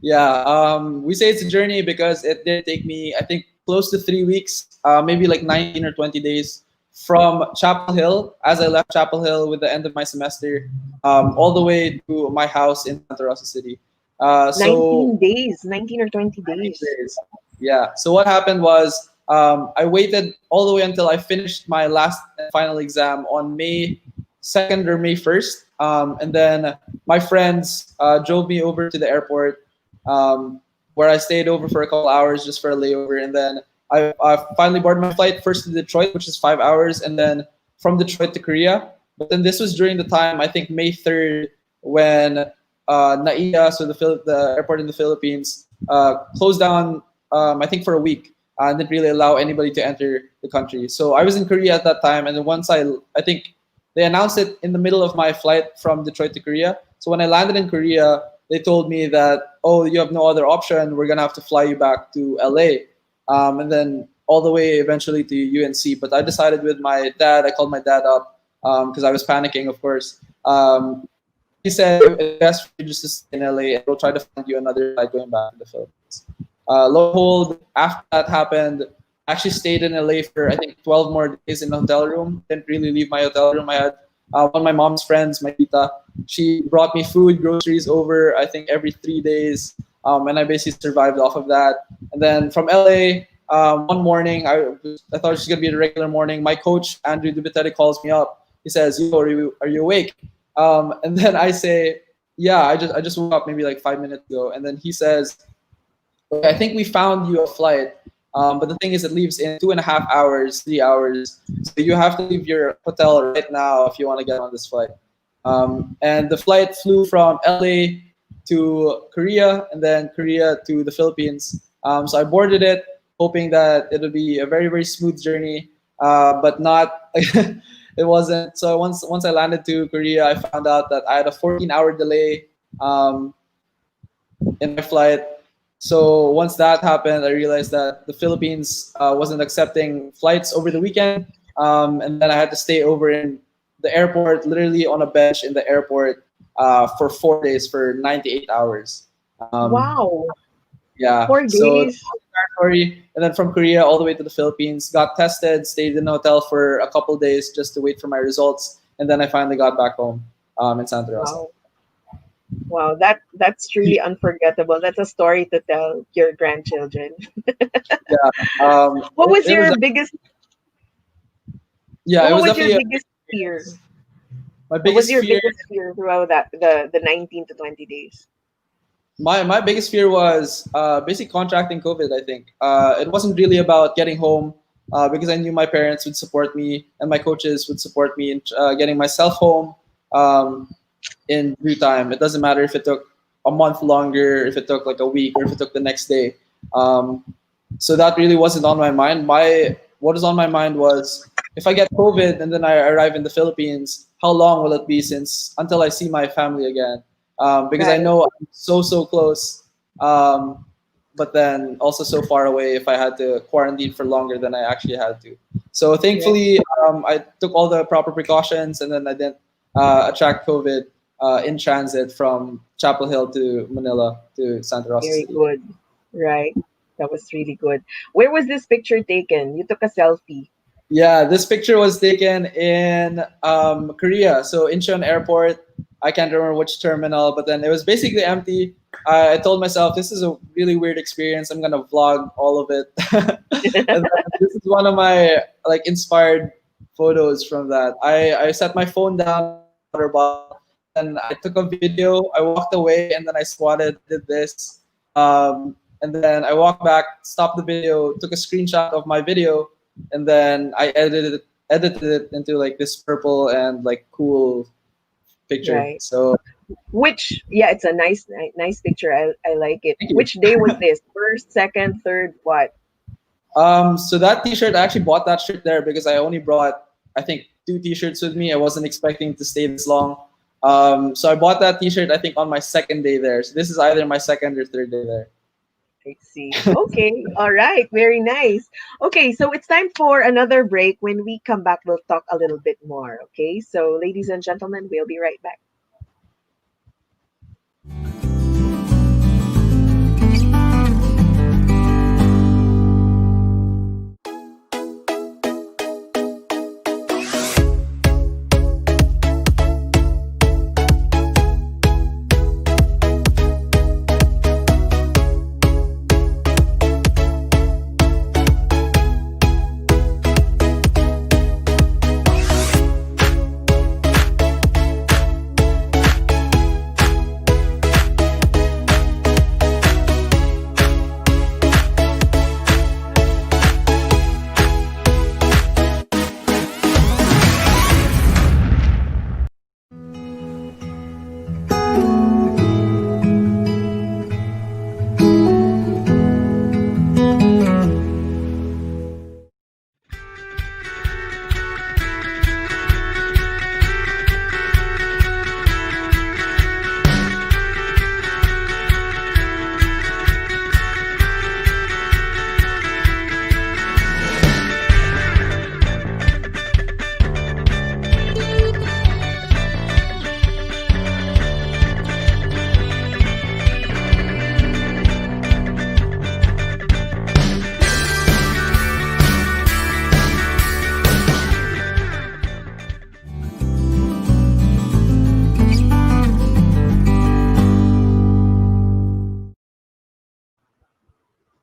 Yeah, we say it's a journey because it did take me, I think, close to 3 weeks, maybe like 19 or 20 days from Chapel Hill, as I left Chapel Hill with the end of my semester, all the way to my house in Santa Rosa City. So 19 days, 19 or 20 19 days. days. Yeah. So what happened was I waited all the way until I finished my last and final exam on May 2nd or May 1st. And then my friends drove me over to the airport where I stayed over for a couple hours just for a layover. And then I finally boarded my flight first to Detroit, which is 5 hours, and then from Detroit to Korea. But then this was during the time, I think May 3rd, when NAIA, so the airport in the Philippines, closed down, I think, for a week, and didn't really allow anybody to enter the country. So I was in Korea at that time, and then once I think they announced it in the middle of my flight from Detroit to Korea. So when I landed in Korea, they told me that, oh, you have no other option. We're gonna have to fly you back to LA, and then all the way eventually to UNC. But I decided with my dad. I called my dad up because I was panicking, of course. He said it's best for you just to stay in LA, and we'll try to find you another flight going back to the Philippines. Lo and behold, after that happened, I actually stayed in LA for I think 12 more days in a hotel room. Didn't really leave my hotel room. I had one of my mom's friends, my tita. She brought me food, groceries over I think every 3 days, and I basically survived off of that. And then from LA, one morning I thought it was gonna be a regular morning. My coach Andrew Dubiteri calls me up. He says, "Yo, are you awake?" And then I say, "Yeah, I just woke up maybe like 5 minutes ago." And then he says, "Okay, I think we found you a flight, but the thing is, it leaves in 2.5 hours, 3 hours. So you have to leave your hotel right now if you want to get on this flight." And the flight flew from LA to Korea, and then Korea to the Philippines. So I boarded it, hoping that it would be a very, very smooth journey, but not. It wasn't. So once I landed to Korea, I found out that I had a 14-hour delay in my flight. So once that happened, I realized that the Philippines wasn't accepting flights over the weekend, and then I had to stay over in the airport, literally on a bench in the airport for 4 days, for 98 hours. Um, Wow. yeah. Four So days. story. And then from Korea all the way to the Philippines, got tested, stayed in a hotel for a couple days just to wait for my results, and then I finally got back home in Santa Rosa. Wow. Wow. That's truly unforgettable. That's a story to tell your grandchildren. Yeah. What was It was your biggest yeah, it what was was your definitely biggest fear? my What was biggest your fear. biggest fear throughout the 19 to 20 days? My biggest fear was basically contracting COVID. I think it wasn't really about getting home because I knew my parents would support me and my coaches would support me in getting myself home in due time. It doesn't matter if it took a month longer, if it took like a week, or if it took the next day. Um, so that really wasn't on my mind. What was on my mind was, if I get COVID and then I arrive in the Philippines, how long will it be since until I see my family again? Because I Right. know I'm so close, but then also so far away if I had to quarantine for longer than I actually had to. So Right. thankfully, I took all the proper precautions, and then I didn't attract COVID in transit from Chapel Hill to Manila to Santa Rosa Very City. good. Right. That was really good. Where was this picture taken? You took a selfie. Yeah, this picture was taken in Korea, so Incheon Airport. I can't remember which terminal, but then it was basically empty. I told myself, this is a really weird experience. I'm gonna vlog all of it. And then this is one of my like inspired photos from that. I set my phone down, water bottle, and I took a video. I walked away, and then I squatted, did this, and then I walked back, stopped the video, took a screenshot of my video, and then I edited it into like this purple and like cool picture. Right. So Which, yeah, it's a nice picture. I like it. thank you. Which day was this? First, second, third, what? So that T-shirt, I actually bought that shirt there because I only brought, I think, two T-shirts with me. I wasn't expecting to stay this long. So I bought that T-shirt, I think, on my second day there. So this is either my second or third day there. I see. Okay. All right. Very nice. Okay. So it's time for another break. When we come back, we'll talk a little bit more. Okay. So, ladies and gentlemen, we'll be right back.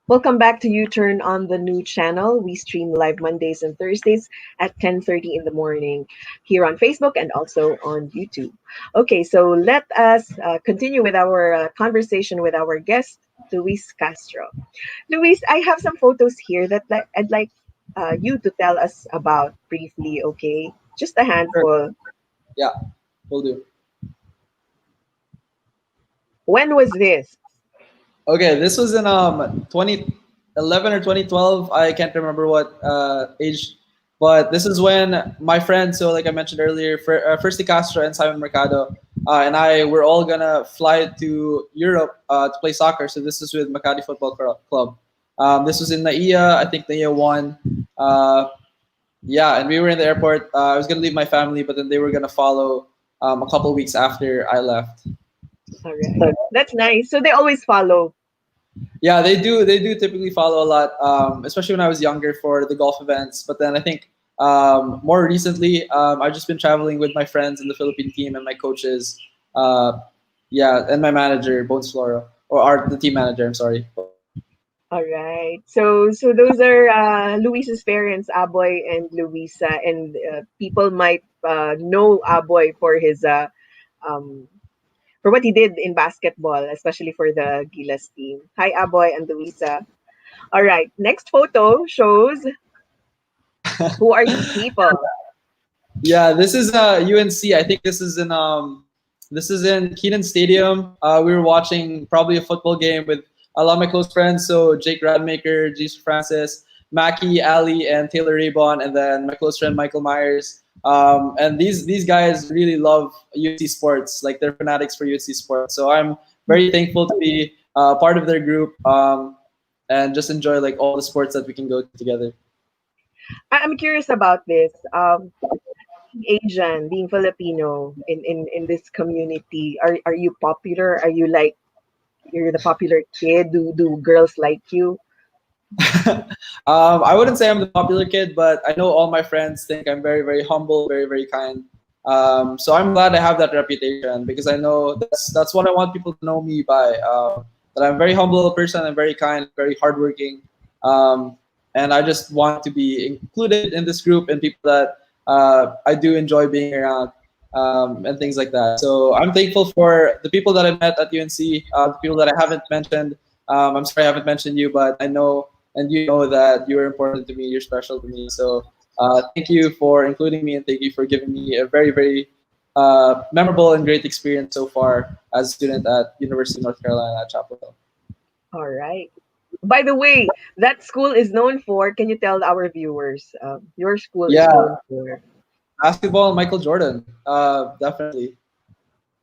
Welcome back to U-Turn on the new channel. We stream live Mondays and Thursdays at 10:30 in the morning here on Facebook and also on YouTube. Okay, so let us continue with our conversation with our guest, Luis Castro. Luis, I have some photos here that I'd like you to tell us about briefly, okay? Just a Sure. handful. Yeah, we'll do. When was this? Okay, this was in 2011 or 2012. I can't remember what age, but this is when my friends, so like I mentioned earlier, First Castro and Simon Mercado, and I were all gonna fly to Europe to play soccer. So this is with Makati Football Club. This was in Naiya. I think Naiya won. Yeah, and we were in the airport. I was gonna leave my family, but then they were gonna follow a couple weeks after I left. All right. That's nice. So they always follow. Yeah, they do. They do typically follow a lot, especially when I was younger for the golf events. But then I think more recently, I've just been traveling with my friends in the Philippine team and my coaches. Uh, yeah, and my manager, Bones Floro, or the team manager. I'm sorry. All right. So those are Luis's parents, Aboy and Luisa, and people might know Aboy um, for what he did in basketball, especially for the Gilas team. Hi, Aboy and Luisa. All right. Next photo shows who are these people? Yeah, this is UNC. I think this is in Keenan Stadium. We were watching probably a football game with a lot of my close friends. So Jake Radmaker, Jesus Francis, Mackie, Ali, and Taylor Raybon, and then my close friend Michael Myers. And these guys really love UNC sports. Like they're fanatics for UNC sports. So I'm very thankful to be part of their group and just enjoy like all the sports that we can go to together. I'm curious about this. Being Asian, being Filipino in this community, are you popular? Are you like you're the popular kid? Do girls like you? I wouldn't say I'm the popular kid, but I know all my friends think I'm very, very humble, very, very kind. So I'm glad I have that reputation because I know that's what I want people to know me by. That I'm a very humble person, I'm very kind, very hardworking, and I just want to be included in this group and people that I do enjoy being around. And things like that. So I'm thankful for the people that I met at UNC, the people that I haven't mentioned. I'm sorry I haven't mentioned you, but I know and you know that you're important to me, you're special to me. So thank you for including me and thank you for giving me a very, very memorable and great experience so far as a student at University of North Carolina at Chapel Hill. All right. By the way, that school is known for, can you tell our viewers, your school is Yeah, known for? basketball and Michael Jordan, definitely.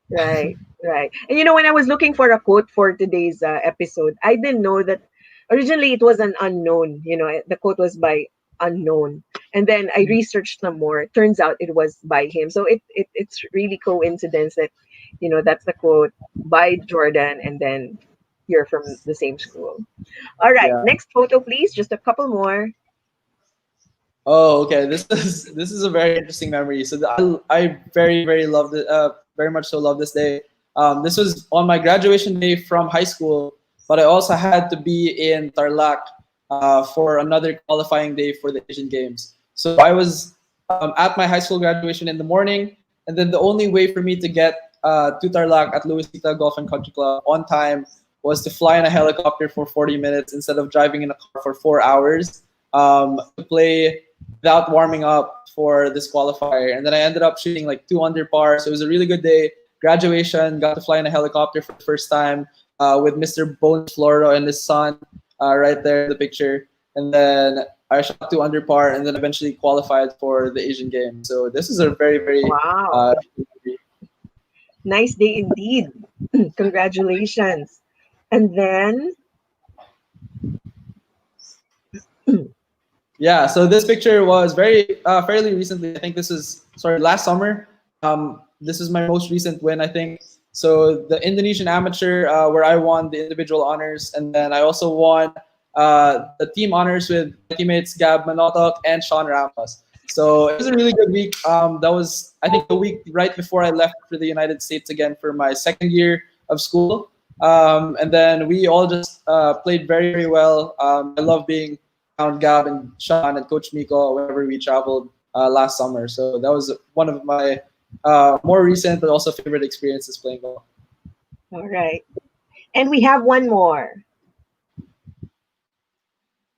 Right, right. And when I was looking for a quote for today's episode, I didn't know that originally it was an unknown. The quote was by unknown, and then I researched some more. Turns out it was by him. So it's really coincidence that that's the quote by Jordan, and then you're from the same school. All right, Yeah. next photo, please. Just a couple more. Oh, okay. This is a very interesting memory. So I very loved it. Very much so love this day. This was on my graduation day from high school, but I also had to be in Tarlac for another qualifying day for the Asian Games. So I was at my high school graduation in the morning, and then the only way for me to get to Tarlac at Luis Castro Golf and Country Club on time was to fly in a helicopter for 40 minutes instead of driving in a car for 4 hours to play without warming up for this qualifier. And then I ended up shooting like 2 under par. So it was a really good day. Graduation, got to fly in a helicopter for the first time with Mr. Bones Floro and his son right there in the picture. And then I shot 2 under par and then eventually qualified for the Asian Games. So this is a very Wow, nice day indeed. Congratulations. And then, yeah, so this picture was very fairly recently. I think this is last summer. This is my most recent win, I think. So the Indonesian Amateur, where I won the individual honors, and then I also won the team honors with my teammates Gab Manotok and Sean Ramos. So it was a really good week. That was, I think, the week right before I left for the United States again for my second year of school. And then we all just played very well. I love being around Gab and Sean and Coach Miko whenever we traveled last summer. So that was one of my more recent but also favorite experiences playing golf. all right. And we have one more.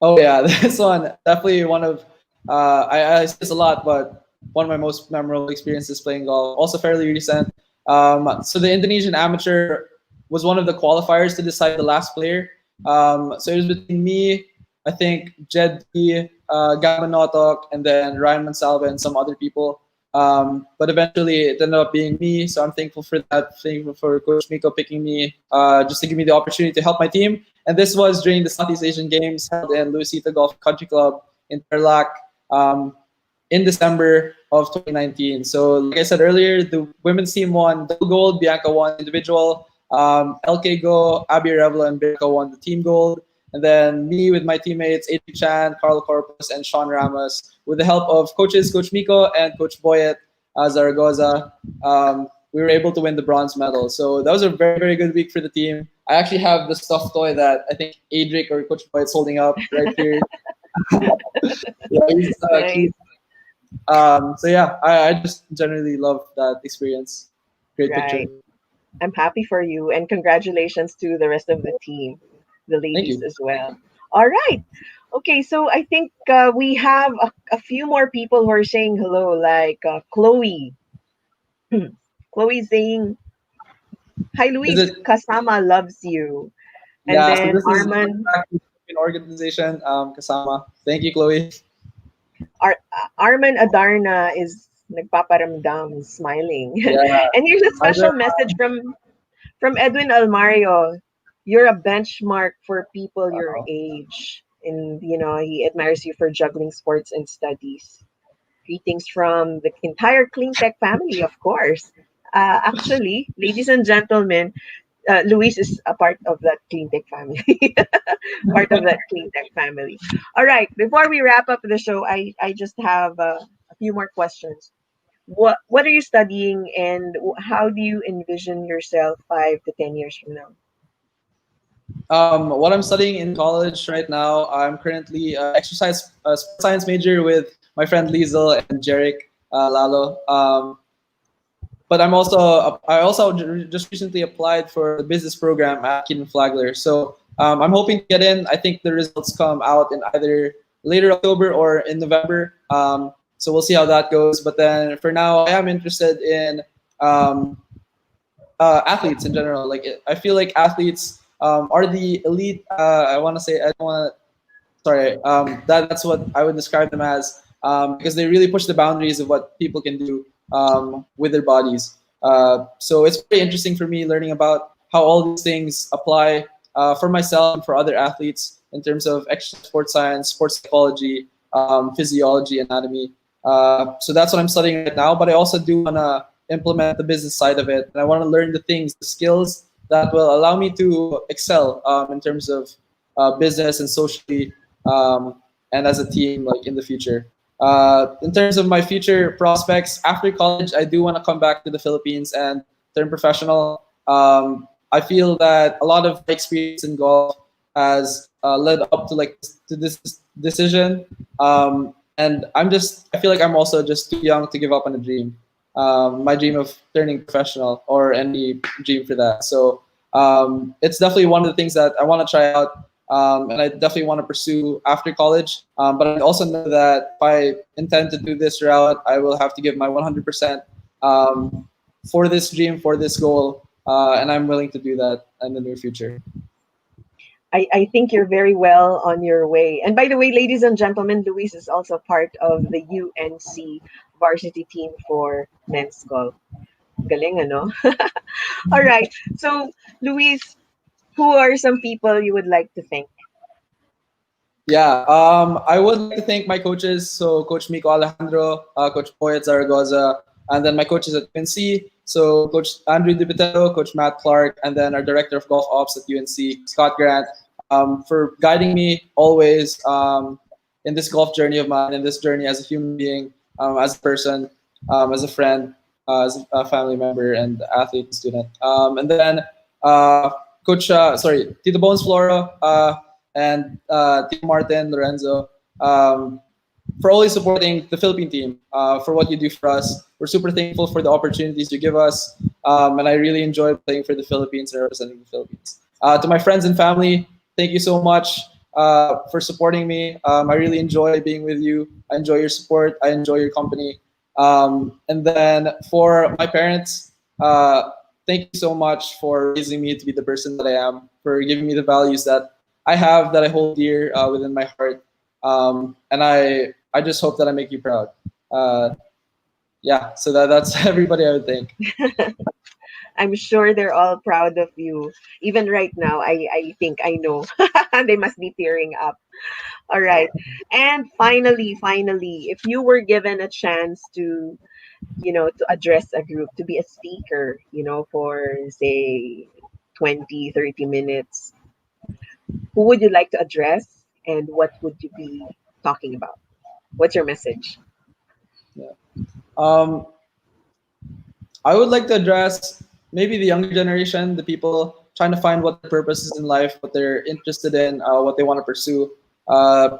Oh yeah, this one definitely one of I say this a lot, but one of my most memorable experiences playing golf. Also fairly recent. So the Indonesian Amateur was one of the qualifiers to decide the last player. So it was between me, I think Jed D, Gavin Notok, and then Ryan Mansalva and some other people. But eventually it ended up being me, so I'm thankful for that. Thankful for Coach Miko picking me just to give me the opportunity to help my team. And this was during the Southeast Asian Games held in Luisita Golf Country Club in Tarlac in December of 2019. So like I said earlier, the women's team won double gold, Bianca won individual, LK Go, Abby Revla, and Bianca won the team gold. And then me with my teammates, Adrian Chan, Carl Corpus, and Sean Ramos, with the help of coaches, Coach Miko and Coach Boyet Zaragoza, we were able to win the bronze medal. So that was a very good week for the team. I actually have the stuffed toy that I think Adric or Coach Boyet's holding up right here. Yeah, he's, Nice. cute. So yeah, I just generally love that experience. Great picture. Right. I'm happy for you, and congratulations to the rest of the team, the ladies you. as well. All right. Okay, so I think we have a few more people who are saying hello, like Chloe. Chloe saying, "Hi, Is Luis. it? Kasama loves you." And Yeah. So then this is Arman, an organization, Kasama. Thank you, Chloe. Arman Adarna is nagpaparamdam, smiling. Yeah. And here's a special message from Edwin Almario. You're a benchmark for people your age. And he admires you for juggling sports and studies. Greetings from the entire Cleantech family, of course. Actually, ladies and gentlemen, Luis is a part of that Cleantech family. Part of that Cleantech family. All right, before we wrap up the show, I just have a few more questions. What are you studying, and how do you envision yourself 5 to 10 years from now? What I'm studying in college right now, I'm currently exercise sports science major with my friend Liesel and Jarek Lalo. But I also just recently applied for the business program at Keaton Flagler. So I'm hoping to get in. I think the results come out in either later October or in November. So we'll see how that goes. But then for now, I am interested in athletes in general. Like I feel like athletes are the elite. I want to say I don't want to. Sorry, that's what I would describe them as because they really push the boundaries of what people can do with their bodies. So it's very interesting for me learning about how all these things apply for myself and for other athletes in terms of extra sports science, sports psychology, physiology, anatomy. So that's what I'm studying right now. But I also do want to implement the business side of it, and I want to learn the things, the skills that will allow me to excel in terms of business and socially and as a team like in the future. In terms of my future prospects after college, I do want to come back to the Philippines and turn professional. I feel that a lot of my experience in golf has led up to like to this decision, and I feel like I'm also just too young to give up on a dream. My dream of turning professional or any dream for that. So it's definitely one of the things that I want to try out and I definitely want to pursue after college. But I also know that if I intend to do this route, I will have to give my 100% for this dream, for this goal, and I'm willing to do that in the near future. I think you're very well on your way. And by the way, ladies and gentlemen, Luis is also part of the UNC varsity team for men's golf. Galing, ano? All right. So, Luis, who are some people you would like to thank? Yeah, I would like to thank my coaches. So Coach Miko Alejandro, Coach Poyet Zaragoza, and then my coaches at UNC. So Coach Andrew DiPitero, Coach Matt Clark, and then our Director of Golf Ops at UNC, Scott Grant, for guiding me always in this golf journey of mine, in this journey as a human being, as a person, as a friend, as a family member, and athlete and student. And then Tito Bones Flora, and Tito Martin, Lorenzo, for always supporting the Philippine team, for what you do for us. We're super thankful for the opportunities you give us, and I really enjoy playing for the Philippines and representing the Philippines. To my friends and family, thank you so much for supporting me. I really enjoy being with you. I enjoy your support. I enjoy your company. And then for my parents, thank you so much for raising me to be the person that I am, for giving me the values that I have, that I hold dear within my heart. And I just hope that I make you proud. Yeah, so that's everybody I would thank. I'm sure they're all proud of you. Even right now, I think I know. They must be tearing up. All right. And finally, if you were given a chance to, to address a group, to be a speaker, for say 20, 30 minutes, who would you like to address and what would you be talking about? What's your message? Yeah. Um, I would like to address maybe the younger generation, the people trying to find what their purpose is in life, what they're interested in, what they want to pursue. Uh,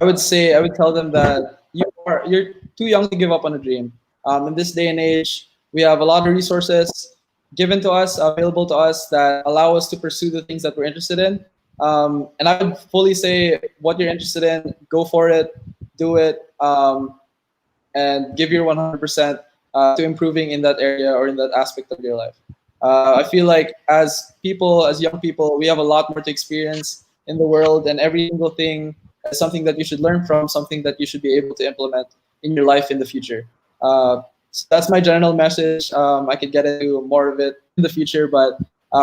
I would tell them that you're too young to give up on a dream. In this day and age, we have a lot of resources given to us, available to us that allow us to pursue the things that we're interested in. And I would fully say, what you're interested in, go for it, do it, and give your 100% to improving in that area or in that aspect of your life. I feel like as people, as young people, we have a lot more to experience in the world, and every single thing is something that you should learn from, something that you should be able to implement in your life in the future. So that's my general message. I could get into more of it in the future, but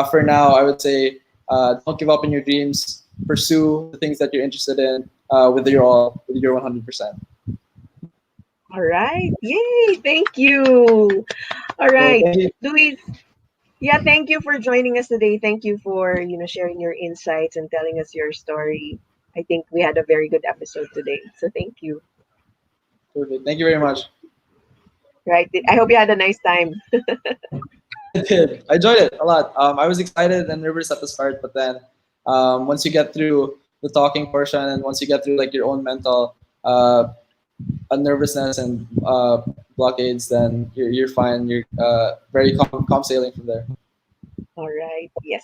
for now, I would say don't give up on your dreams. Pursue the things that you're interested in with your all, with your 100%. All right. Yay. Thank you. All right. Luis, yeah, thank you for joining us today. Thank you for, sharing your insights and telling us your story. I think we had a very good episode today. So thank you. Perfect. Thank you very much. Right. I hope you had a nice time. I did. I enjoyed it a lot. I was excited and nervous at the start, but then once you get through the talking portion and once you get through like your own mental nervousness and blockades, then you're fine. You're very calm sailing from there. All right. Yes.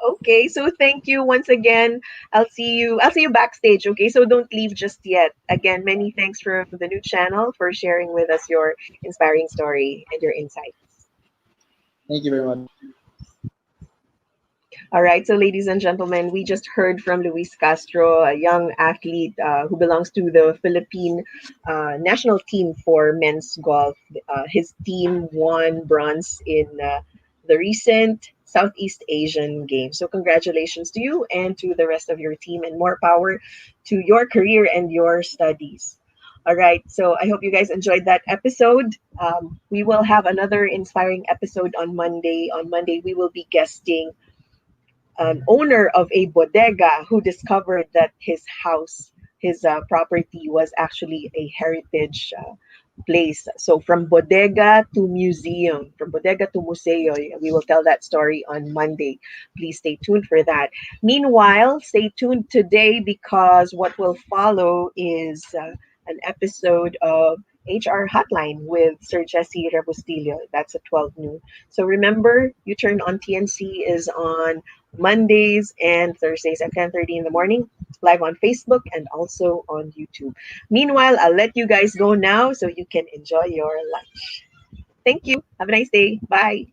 Okay. So thank you once again. I'll see you backstage. Okay. So don't leave just yet. Again, many thanks for the new channel for sharing with us your inspiring story and your insights. Thank you very much. All right, so ladies and gentlemen, we just heard from Luis Castro, a young athlete who belongs to the Philippine national team for men's golf. His team won bronze in the recent Southeast Asian Games. So, congratulations to you and to the rest of your team, and more power to your career and your studies. All right, so I hope you guys enjoyed that episode. We will have another inspiring episode on Monday. On Monday, we will be guesting an owner of a bodega who discovered that his house, his property, was actually a heritage place. So from bodega to museum, from bodega to museo, we will tell that story on Monday. Please stay tuned for that. Meanwhile, stay tuned today because what will follow is an episode of HR Hotline with Sir Jesse Rebustillo. That's at 12 noon. So remember, you turn on TNC is on Mondays and Thursdays at 10:30 in the morning, live on Facebook and also on YouTube. Meanwhile, I'll let you guys go now so you can enjoy your lunch. Thank you. Have a nice day. Bye.